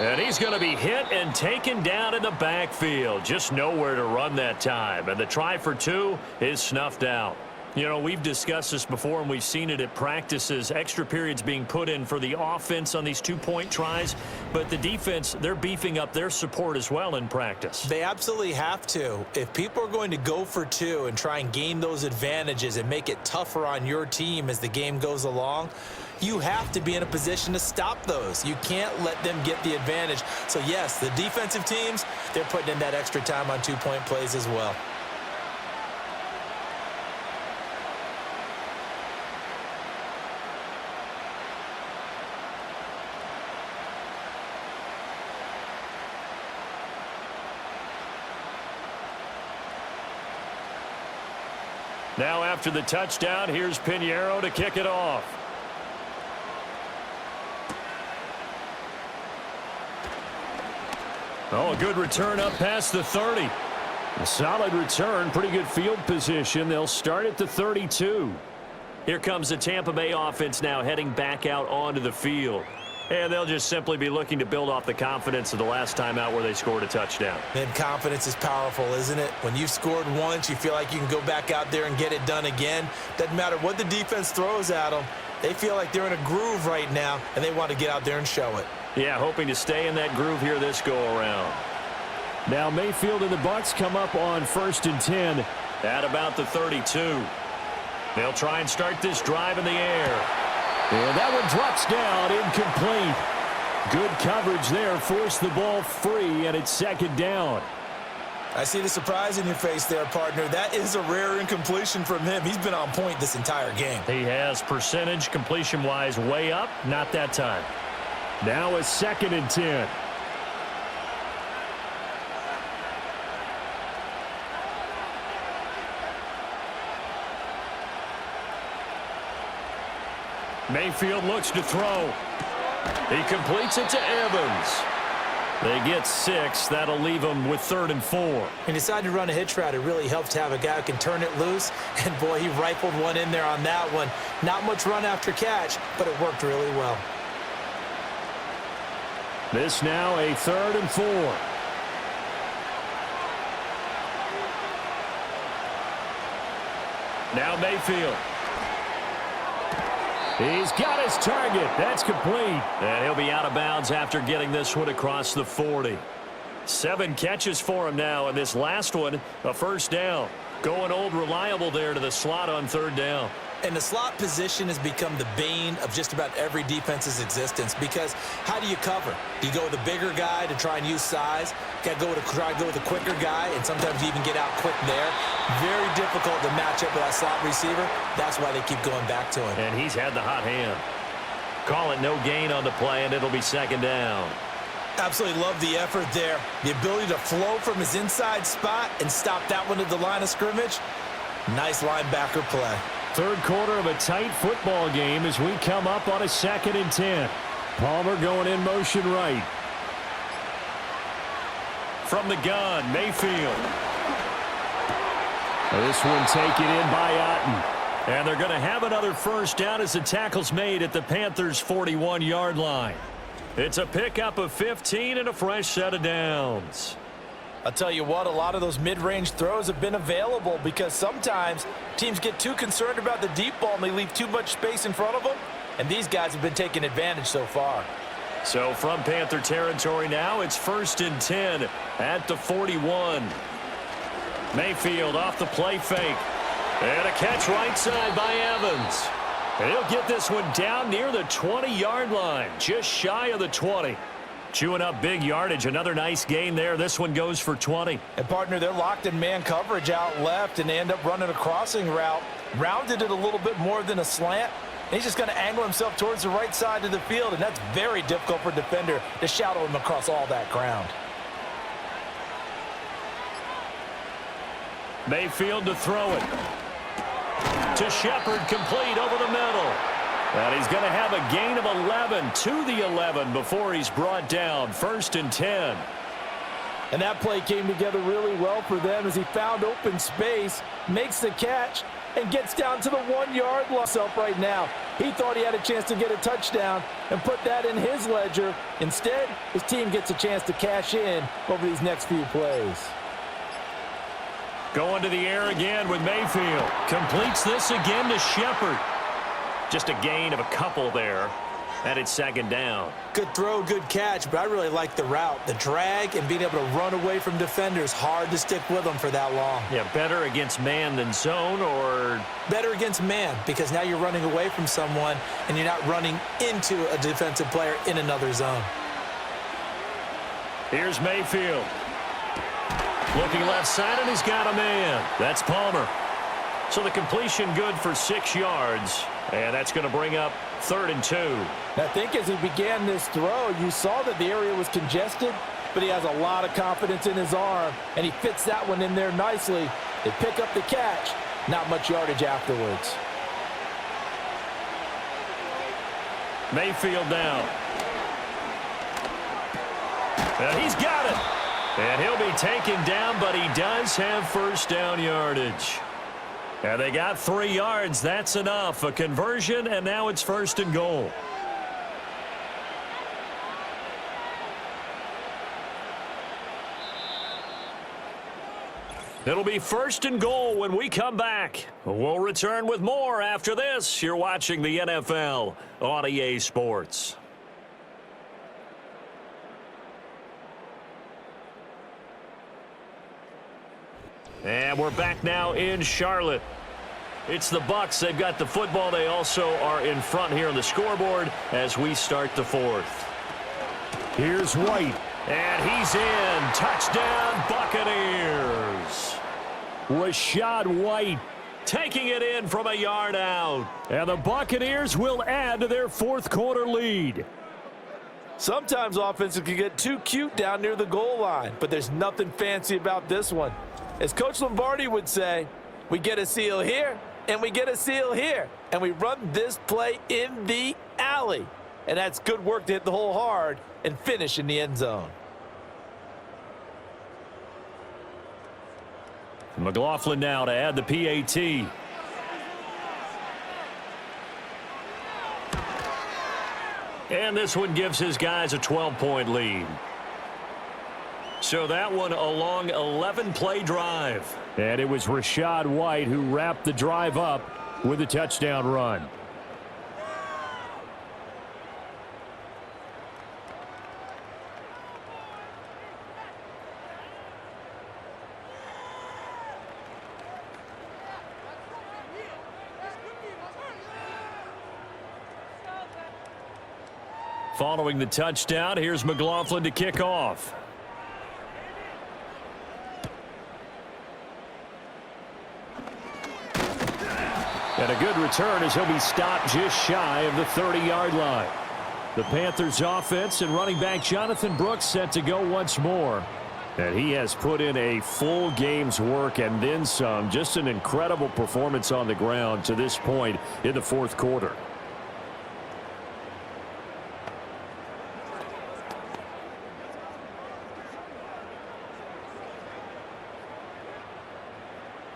And he's going to be hit and taken down in the backfield. Just nowhere to run that time. And the try for 2 is snuffed out. You know, we've discussed this before, and we've seen it at practices. Extra periods being put in for the offense on these 2-point tries. But the defense, they're beefing up their support as well in practice. They absolutely have to. If people are going to go for 2 and try and gain those advantages and make it tougher on your team as the game goes along, you have to be in a position to stop those. You can't let them get the advantage. So, yes, the defensive teams, they're putting in that extra time on 2-point plays as well. Now after the touchdown, here's Pinheiro to kick it off. Oh, a good return up past the 30. A solid return, pretty good field position. They'll start at the 32. Here comes the Tampa Bay offense now heading back out onto the field. And they'll just simply be looking to build off the confidence of the last time out where they scored a touchdown. And confidence is powerful, isn't it? When you've scored once, you feel like you can go back out there and get it done again. Doesn't matter what the defense throws at them. They feel like they're in a groove right now, and they want to get out there and show it. Yeah, hoping to stay in that groove here this go-around. Now Mayfield and the Bucs come up on 1st and 10. At about the 32. They'll try and start this drive in the air. And that one drops down, incomplete. Good coverage there, forced the ball free, and it's 2nd down. I see the surprise in your face there, partner. That is a rare incompletion from him. He's been on point this entire game. He has percentage completion-wise way up, not that time. Now a 2nd and 10. Mayfield looks to throw. He completes it to Evans. They get 6. That'll leave them with 3rd and 4. He decided to run a hitch route. It really helps to have a guy who can turn it loose. And, boy, he rifled one in there on that one. Not much run after catch, but it worked really well. This now a 3rd and 4. Now Mayfield. He's got his target. That's complete. And he'll be out of bounds after getting this one across the 40. 7 catches for him now, and this last one, a 1st down. Going old reliable there to the slot on 3rd down. And the slot position has become the bane of just about every defense's existence, because how do you cover? Do you go with a bigger guy to try and use size? Got to try to go with a quicker guy, and sometimes you even get out quick there. Very difficult to match up with that slot receiver. That's why they keep going back to him. And he's had the hot hand. Call it no gain on the play, and it'll be 2nd down. Absolutely love the effort there. The ability to flow from his inside spot and stop that one at the line of scrimmage. Nice linebacker play. 3rd quarter of a tight football game as we come up on a 2nd and 10. Palmer going in motion right. From the gun, Mayfield. This one taken in by Otten. And they're going to have another 1st down as the tackle's made at the Panthers' 41-yard line. It's a pickup of 15 and a fresh set of downs. I'll tell you what, a lot of those mid-range throws have been available because sometimes teams get too concerned about the deep ball and they leave too much space in front of them, and these guys have been taking advantage so far. So from Panther territory now, it's 1st and 10 at the 41. Mayfield off the play fake. And a catch right side by Evans. And he'll get this one down near the 20-yard line, just shy of the 20. Chewing up big yardage. Another nice gain there. This one goes for 20. And, partner, they're locked in man coverage out left, and they end up running a crossing route. Rounded it a little bit more than a slant. And he's just going to angle himself towards the right side of the field, and that's very difficult for a defender to shadow him across all that ground. Mayfield to throw it. To Shepard, complete over the middle. And he's going to have a gain of 11 to the 11 before he's brought down. 1st and 10. And that play came together really well for them as he found open space, makes the catch, and gets down to the 1-yard line up right now. He thought he had a chance to get a touchdown and put that in his ledger. Instead, his team gets a chance to cash in over these next few plays. Going to the air again with Mayfield. Completes this again to Shepard. Just a gain of a couple there. And it's 2nd down. Good throw, good catch, but I really like the route. The drag and being able to run away from defenders. Hard to stick with them for that long. Yeah, better against man than zone, or? Better against man, because now you're running away from someone and you're not running into a defensive player in another zone. Here's Mayfield. Looking left side, and he's got a man. That's Palmer. So the completion good for 6 yards. And that's going to bring up 3rd and 2. I think as he began this throw, you saw that the area was congested, but he has a lot of confidence in his arm, and he fits that one in there nicely. They pick up the catch. Not much yardage afterwards. Mayfield down. And he's got it. And he'll be taken down, but he does have 1st down yardage. And they got 3 yards. That's enough. A conversion, and now it's 1st and goal. It'll be 1st and goal when we come back. We'll return with more after this. You're watching the NFL on EA Sports. And we're back now in Charlotte. It's the Bucs. They've got the football. They also are in front here on the scoreboard as we start the 4th. Here's White. And he's in. Touchdown, Buccaneers. Rachaad White. Taking it in from a yard out. And the Buccaneers will add to their 4th quarter lead. Sometimes offenses can get too cute down near the goal line, but there's nothing fancy about this one. As Coach Lombardi would say, we get a seal here, and we get a seal here, and we run this play in the alley. And that's good work to hit the hole hard and finish in the end zone. McLaughlin now to add the PAT. And this one gives his guys a 12-point lead. So that one a long 11-play drive. And it was Rachaad White who wrapped the drive up with a touchdown run. Following the touchdown, here's McLaughlin to kick off. And a good return as he'll be stopped just shy of the 30-yard line. The Panthers offense and running back Jonathan Brooks set to go once more. And he has put in a full game's work and then some. Just an incredible performance on the ground to this point in the 4th quarter.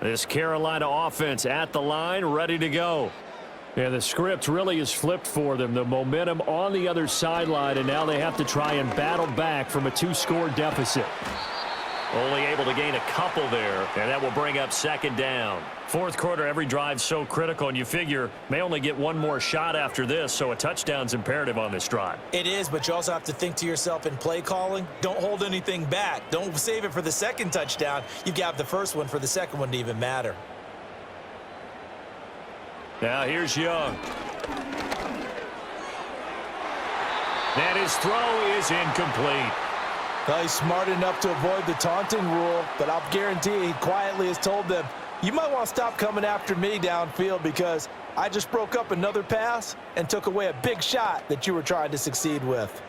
This Carolina offense at the line, ready to go. And the script really is flipped for them. The momentum on the other sideline, and now they have to try and battle back from a 2-score deficit. Only able to gain a couple there, and that will bring up 2nd down. 4th quarter, every drive's so critical, and you figure may only get one more shot after this, so a touchdown's imperative on this drive. It is, but you also have to think to yourself in play calling, don't hold anything back. Don't save it for the 2nd touchdown. You've got the 1st one for the 2nd one to even matter. Now here's Young. And his throw is incomplete. Well, he's smart enough to avoid the taunting rule, but I'll guarantee he quietly has told them, you might want to stop coming after me downfield because I just broke up another pass and took away a big shot that you were trying to succeed with.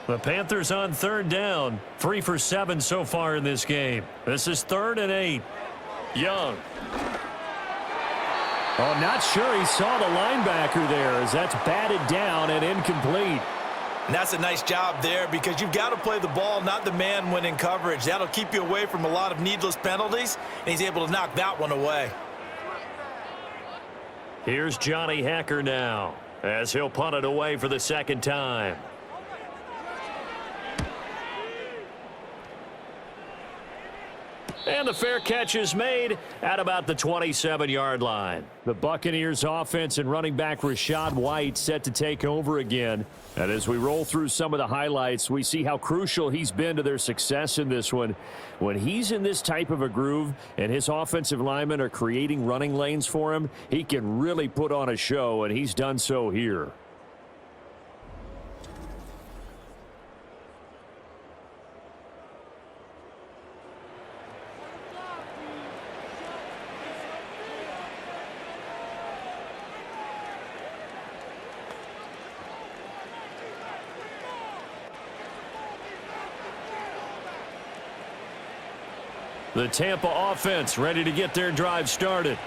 The Panthers on 3rd down. 3 for 7 so far in this game. This is 3rd and 8. Young. Oh, not sure he saw the linebacker there as that's batted down and incomplete. And that's a nice job there because you've got to play the ball, not the man when in coverage. That'll keep you away from a lot of needless penalties, and he's able to knock that one away. Here's Johnny Hacker now as he'll punt it away for the 2nd time. And the fair catch is made at about the 27-yard line. The Buccaneers offense and running back Rachaad White set to take over again. And as we roll through some of the highlights, we see how crucial he's been to their success in this one. When he's in this type of a groove and his offensive linemen are creating running lanes for him, he can really put on a show, and he's done so here. The Tampa offense ready to get their drive started.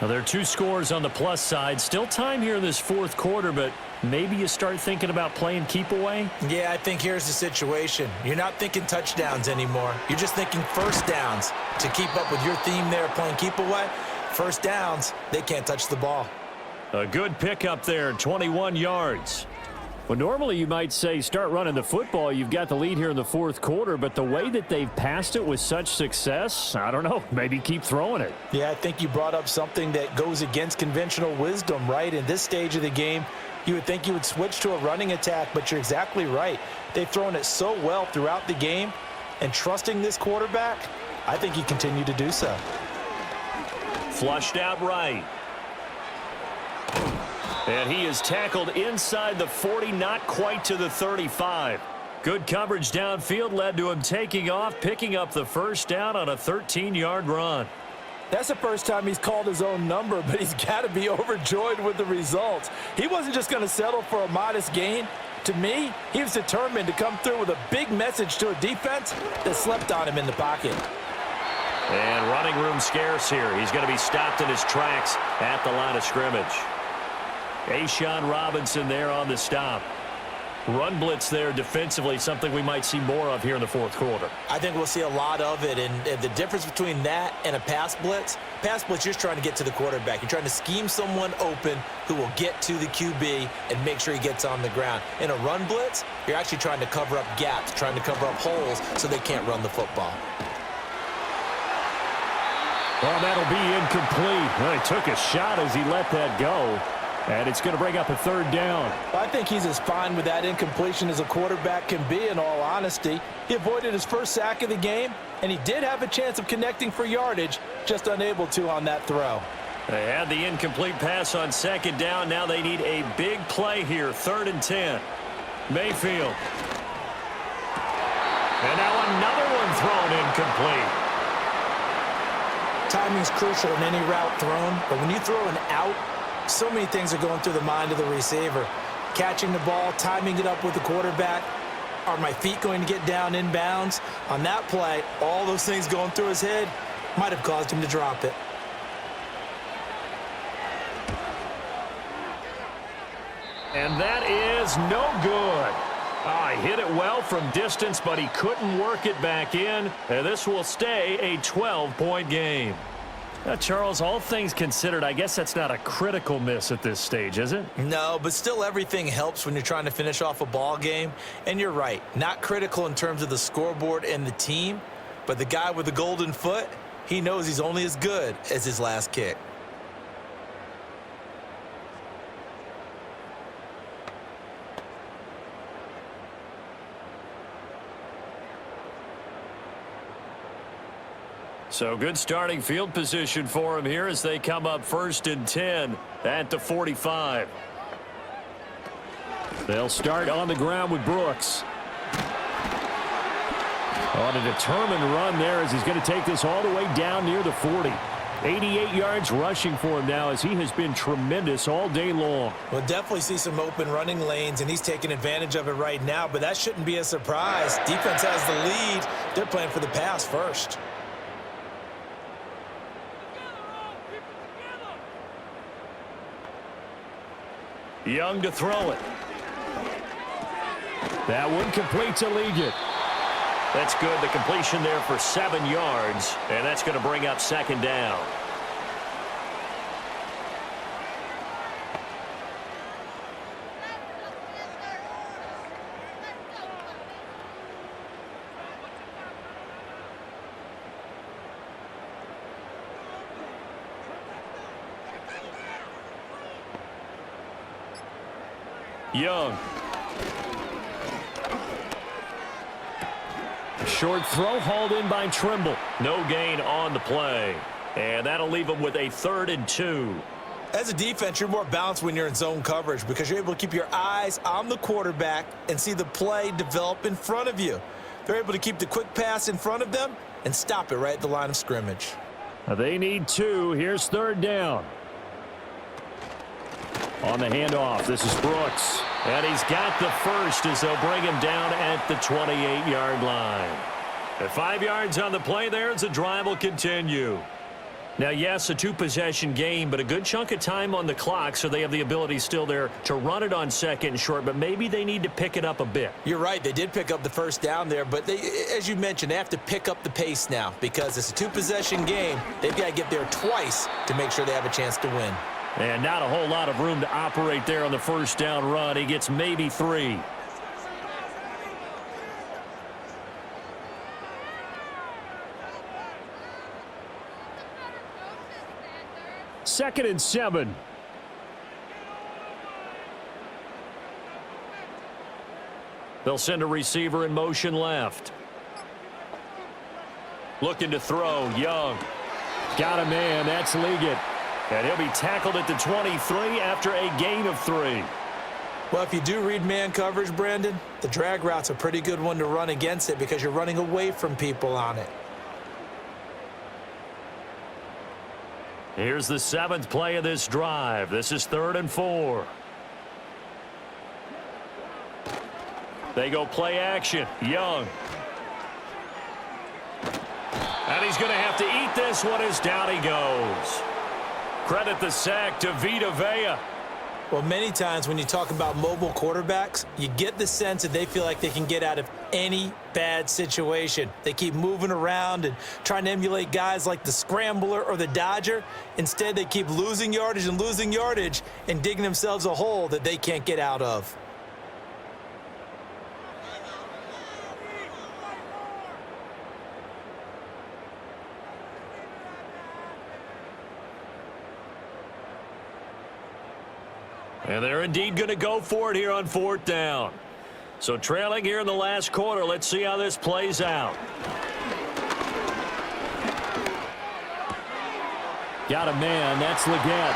Now, there are 2 scores on the plus side. Still time here in this 4th quarter, but maybe you start thinking about playing keep away? Yeah, I think here's the situation. You're not thinking touchdowns anymore. You're just thinking 1st downs. To keep up with your theme there playing keep away, 1st downs, they can't touch the ball. A good pickup there, 21 yards. Well, normally you might say start running the football. You've got the lead here in the fourth quarter, but the way that they've passed it with such success, I don't know, maybe keep throwing it. Yeah, I think you brought up something that goes against conventional wisdom, right? In this stage of the game, you would think you would switch to a running attack, but you're exactly right. They've thrown it so well throughout the game, and trusting this quarterback, I think you continue to do so. Flushed out right. And he is tackled inside the 40, not quite to the 35. Good coverage downfield led to him taking off, picking up the first down on a 13-yard run. That's the first time he's called his own number, but he's got to be overjoyed with the results. He wasn't just going to settle for a modest gain. To me, he was determined to come through with a big message to a defense that slept on him in the pocket. And running room scarce here. He's going to be stopped in his tracks at the line of scrimmage. A'Shawn Robinson there on the stop. Run blitz there defensively, something we might see more of here in the fourth quarter. I think we'll see a lot of it, and the difference between that and a pass blitz, you're just trying to get to the quarterback. You're trying to scheme someone open who will get to the QB and make sure he gets on the ground. In a run blitz, you're actually trying to cover up gaps, trying to cover up holes so they can't run the football. Well, that'll be incomplete. Well, he took a shot as he let that go. And it's going to bring up a third down. I think he's as fine with that incompletion as a quarterback can be, in all honesty. He avoided his first sack of the game, and he did have a chance of connecting for yardage, just unable to on that throw. They had the incomplete pass on second down. Now they need a big play here, 3rd and 10. Mayfield. And now another one thrown incomplete. Timing's crucial in any route thrown, but when you throw an out, so many things are going through the mind of the receiver. Catching the ball, timing it up with the quarterback. Are my feet going to get down inbounds? On that play, all those things going through his head might have caused him to drop it. And that is no good. He hit it well from distance, but he couldn't work it back in. And this will stay a 12-point game. Charles, all things considered, I guess that's not a critical miss at this stage, is it? No, but still everything helps when you're trying to finish off a ball game. And you're right, not critical in terms of the scoreboard and the team, but the guy with the golden foot, he knows he's only as good as his last kick. So good starting field position for him here as they come up 1st and 10 at the 45. They'll start on the ground with Brooks. On a determined run there as he's going to take this all the way down near the 40. 88 yards rushing for him now as he has been tremendous all day long. We'll definitely see some open running lanes, and he's taking advantage of it right now, but that shouldn't be a surprise. Defense has the lead. They're playing for the pass first. Young to throw it. That one complete to Leggett. That's good. The completion there for 7 yards, and that's going to bring up 2nd down. Young. Short throw hauled in by Trimble. No gain on the play. And that'll leave them with a 3rd and 2. As a defense, you're more balanced when you're in zone coverage because you're able to keep your eyes on the quarterback and see the play develop in front of you. They're able to keep the quick pass in front of them and stop it right at the line of scrimmage. They need 2. Here's 3rd down. On the handoff, this is Brooks. And he's got the first as they'll bring him down at the 28-yard line. At 5 yards on the play there as the drive will continue. Now, yes, a 2-possession game, but a good chunk of time on the clock, so they have the ability still there to run it on 2nd and short, but maybe they need to pick it up a bit. You're right. They did pick up the first down there, but they, as you mentioned, they have to pick up the pace now because it's a 2-possession game. They've got to get there twice to make sure they have a chance to win. And not a whole lot of room to operate there on the first down run. He gets maybe 3. Second and 7. They'll send a receiver in motion left. Looking to throw, Young. Got a man, that's Liggett. And he'll be tackled at the 23 after a gain of 3. Well, if you do read man coverage, Brandon, the drag route's a pretty good one to run against it because you're running away from people on it. Here's the 7th play of this drive. This is 3rd and 4. They go play action. Young. And he's going to have to eat this one as down he goes. Credit the sack to Vita Vea. Well, many times when you talk about mobile quarterbacks, you get the sense that they feel like they can get out of any bad situation. They keep moving around and trying to emulate guys like the Scrambler or the Dodger. Instead, they keep losing yardage and digging themselves a hole that they can't get out of. And they're indeed going to go for it here on 4th down. So trailing here in the last quarter. Let's see how this plays out. Got a man. That's Liggett.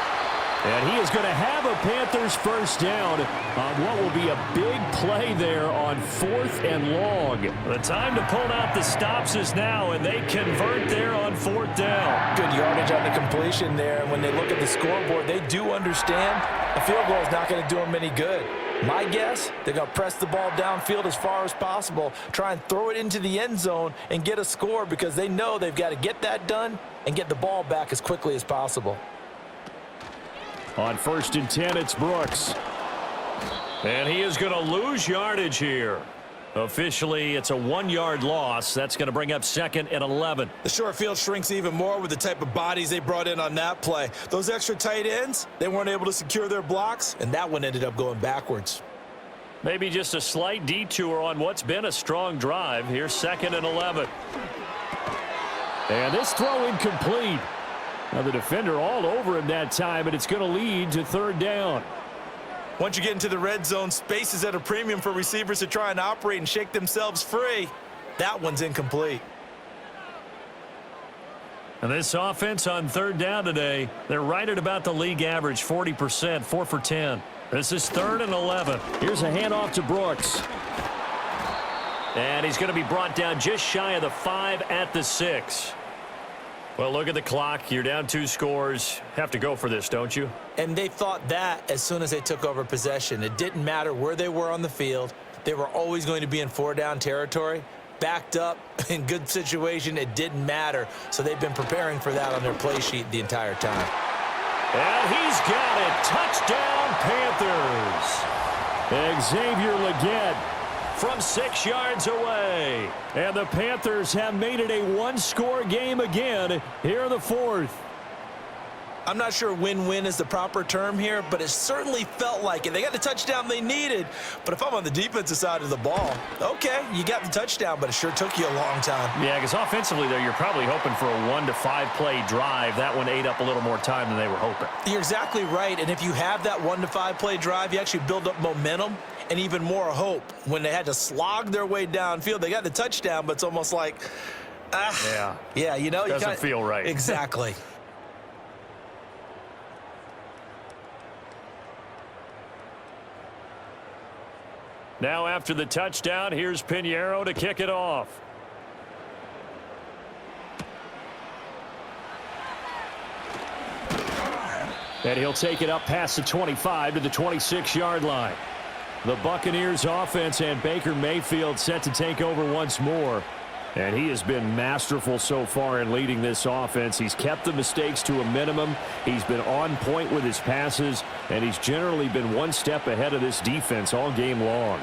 And he is going to have a Panthers first down on what will be a big play there on 4th and long. The time to pull out the stops is now, and they convert there on 4th down. Good yardage on the completion there. And when they look at the scoreboard, they do understand a field goal is not going to do them any good. My guess, they're going to press the ball downfield as far as possible, try and throw it into the end zone and get a score because they know they've got to get that done and get the ball back as quickly as possible. On 1st and 10, it's Brooks. And he is going to lose yardage here. Officially, it's a 1-yard loss. That's going to bring up 2nd and 11. The short field shrinks even more with the type of bodies they brought in on that play. Those extra tight ends, they weren't able to secure their blocks, and that one ended up going backwards. Maybe just a slight detour on what's been a strong drive. Here's 2nd and 11. And this throw incomplete. Now the defender all over him that time, and it's going to lead to 3rd down. Once you get into the red zone, space is at a premium for receivers to try and operate and shake themselves free. That one's incomplete. And this offense on 3rd down today, they're right at about the league average, 40%, 4 for 10. This is 3rd and 11. Here's a handoff to Brooks. And he's going to be brought down just shy of the 5 at the 6. Well, look at the clock. You're down 2 scores. Have to go for this, don't you? And they thought that as soon as they took over possession. It didn't matter where they were on the field. They were always going to be in 4-down territory. Backed up, in good situation, it didn't matter. So they've been preparing for that on their play sheet the entire time. And he's got it. Touchdown, Panthers. Xavier Liggett from 6 yards away. And the Panthers have made it a 1-score game again here in the 4th. I'm not sure win-win is the proper term here, but it certainly felt like it. They got the touchdown they needed, but if I'm on the defensive side of the ball, okay, you got the touchdown, but it sure took you a long time. Yeah, because offensively there, you're probably hoping for a 1 to 5 play drive. That one ate up a little more time than they were hoping. You're exactly right, and if you have that 1 to 5 play drive, you actually build up momentum and even more hope. When they had to slog their way downfield, they got the touchdown, but it's almost like, yeah, you know, doesn't feel right. Exactly. Now after the touchdown, here's Pinheiro to kick it off. And he'll take it up past the 25 to the 26-yard line. The Buccaneers offense and Baker Mayfield set to take over once more. And he has been masterful so far in leading this offense. He's kept the mistakes to a minimum. He's been on point with his passes, and he's generally been one step ahead of this defense all game long.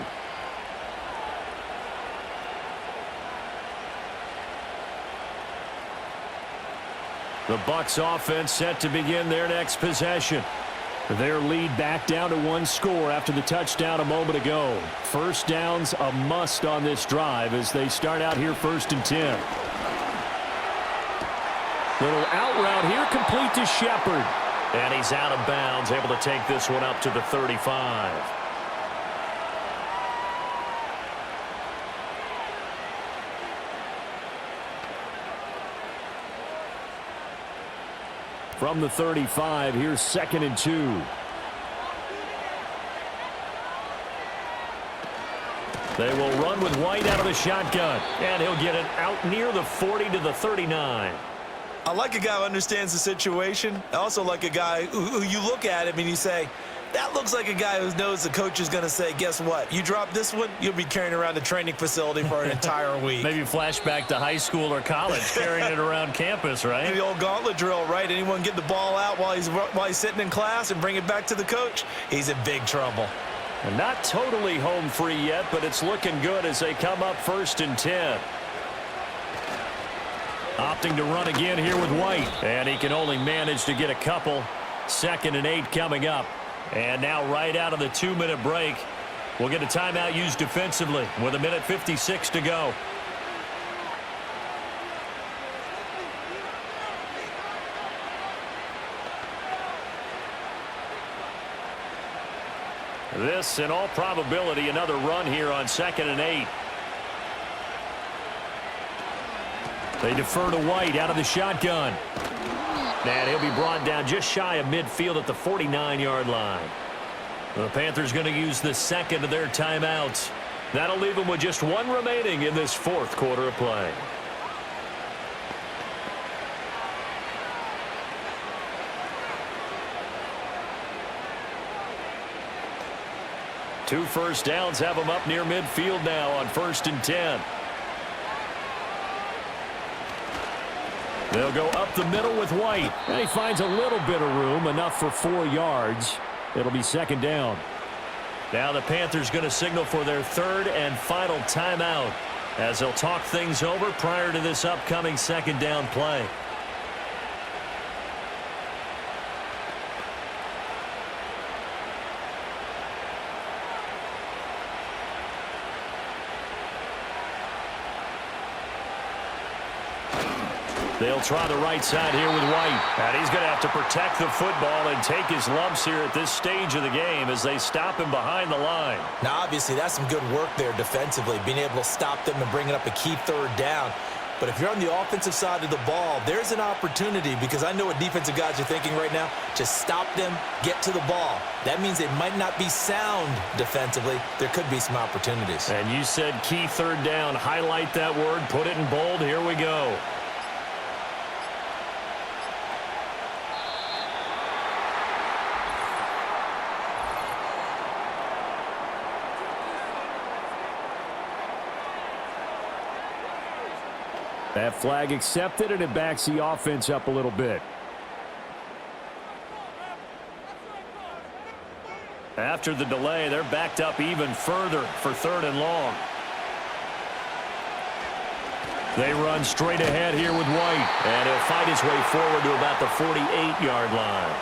The Bucs offense set to begin their next possession. Their lead back down to one score after the touchdown a moment ago. First down's a must on this drive as they start out here 1st and 10. Little out route here, complete to Shepard. And he's out of bounds, able to take this one up to the 35. From the 35, here's 2nd and 2. They will run with White out of the shotgun, and he'll get it out near the 40 to the 39. I like a guy who understands the situation. I also like a guy who you look at him and you say, that looks like a guy who knows the coach is going to say, guess what? You drop this one, you'll be carrying around the training facility for an entire week. Maybe flashback to high school or college, carrying it around campus, right? The old gauntlet drill, right? Anyone get the ball out while he's sitting in class and bring it back to the coach? He's in big trouble. And not totally home free yet, but it's looking good as they come up 1st and 10. Opting to run again here with White. And he can only manage to get a couple. 2nd and 8 coming up. And now right out of the 2-minute break, we'll get a timeout used defensively with 1:56 to go. This, in all probability, another run here on 2nd and 8. They defer to White out of the shotgun. And he'll be brought down just shy of midfield at the 49-yard line. The Panthers going to use the 2nd of their timeouts. That'll leave them with just one remaining in this 4th quarter of play. Two first downs have them up near midfield now on 1st and 10. They'll go up the middle with White. And he finds a little bit of room, enough for 4 yards. It'll be 2nd down. Now the Panthers going to signal for their 3rd and final timeout as they'll talk things over prior to this upcoming 2nd down play. They'll try the right side here with White. And he's going to have to protect the football and take his lumps here at this stage of the game as they stop him behind the line. Now, obviously, that's some good work there defensively, being able to stop them and bringing up a key 3rd down. But if you're on the offensive side of the ball, there's an opportunity because I know what defensive guys are thinking right now. Just stop them, get to the ball. That means they might not be sound defensively. There could be some opportunities. And you said key 3rd down. Highlight that word. Put it in bold. Here we go. That flag accepted, and it backs the offense up a little bit. After the delay, they're backed up even further for 3rd and long. They run straight ahead here with White, and he'll fight his way forward to about the 48-yard line.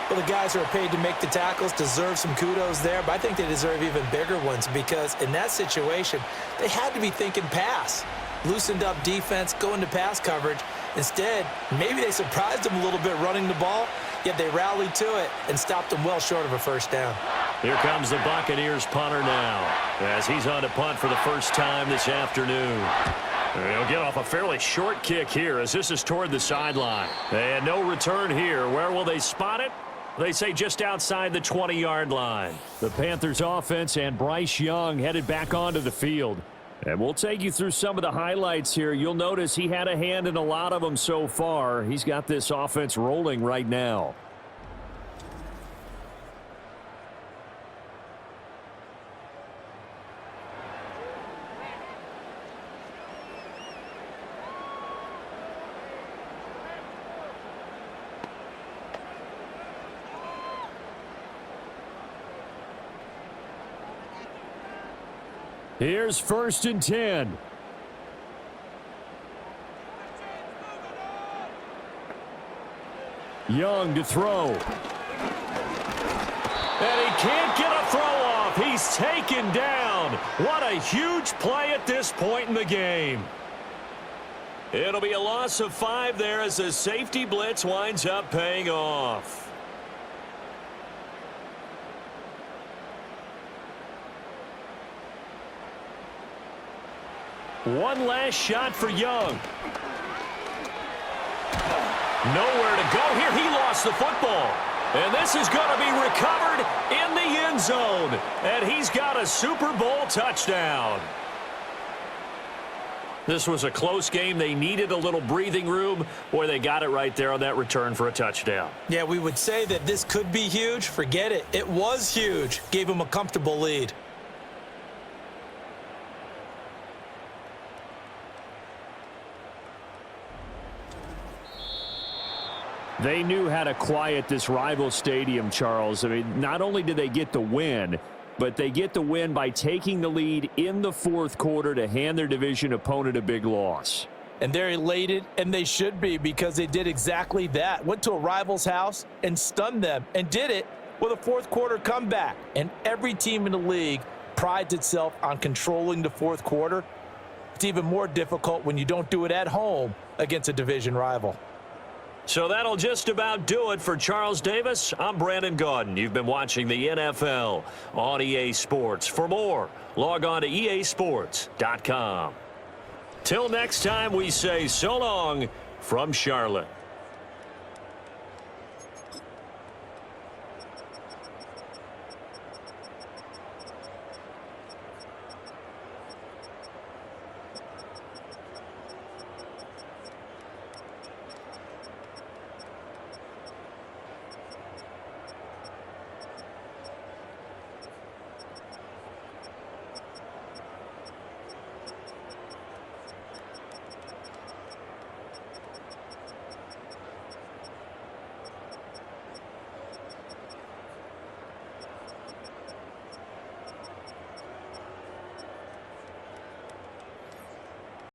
Well, the guys who are paid to make the tackles deserve some kudos there, but I think they deserve even bigger ones because in that situation, they had to be thinking pass. Loosened up defense, going to pass coverage. Instead, maybe they surprised them a little bit running the ball, yet they rallied to it and stopped them well short of a 1st down. Here comes the Buccaneers punter now as he's on to punt for the first time this afternoon. He'll get off a fairly short kick here as this is toward the sideline. And no return here. Where will they spot it? They say just outside the 20-yard line. The Panthers offense and Bryce Young headed back onto the field. And we'll take you through some of the highlights here. You'll notice he had a hand in a lot of them so far. He's got this offense rolling right now. Here's 1st and 10. Young to throw. And he can't get a throw off. He's taken down. What a huge play at this point in the game. It'll be a loss of 5 there as the safety blitz winds up paying off. One last shot for Young. Nowhere to go here. He lost the football. And this is going to be recovered in the end zone. And he's got a Super Bowl touchdown. This was a close game. They needed a little breathing room. Boy, they got it right there on that return for a touchdown. Yeah, we would say that this could be huge. Forget it. It was huge. Gave him a comfortable lead. They knew how to quiet this rival stadium, Charles. I mean, not only did they get the win, but they get the win by taking the lead in the fourth quarter to hand their division opponent a big loss. And they're elated, and they should be, because they did exactly that. Went to a rival's house and stunned them, and did it with a fourth quarter comeback. And every team in the league prides itself on controlling the fourth quarter. It's even more difficult when you don't do it at home against a division rival. So that'll just about do it for Charles Davis. I'm Brandon Gaudin. You've been watching the NFL on EA Sports. For more, log on to easports.com. Till next time, we say so long from Charlotte.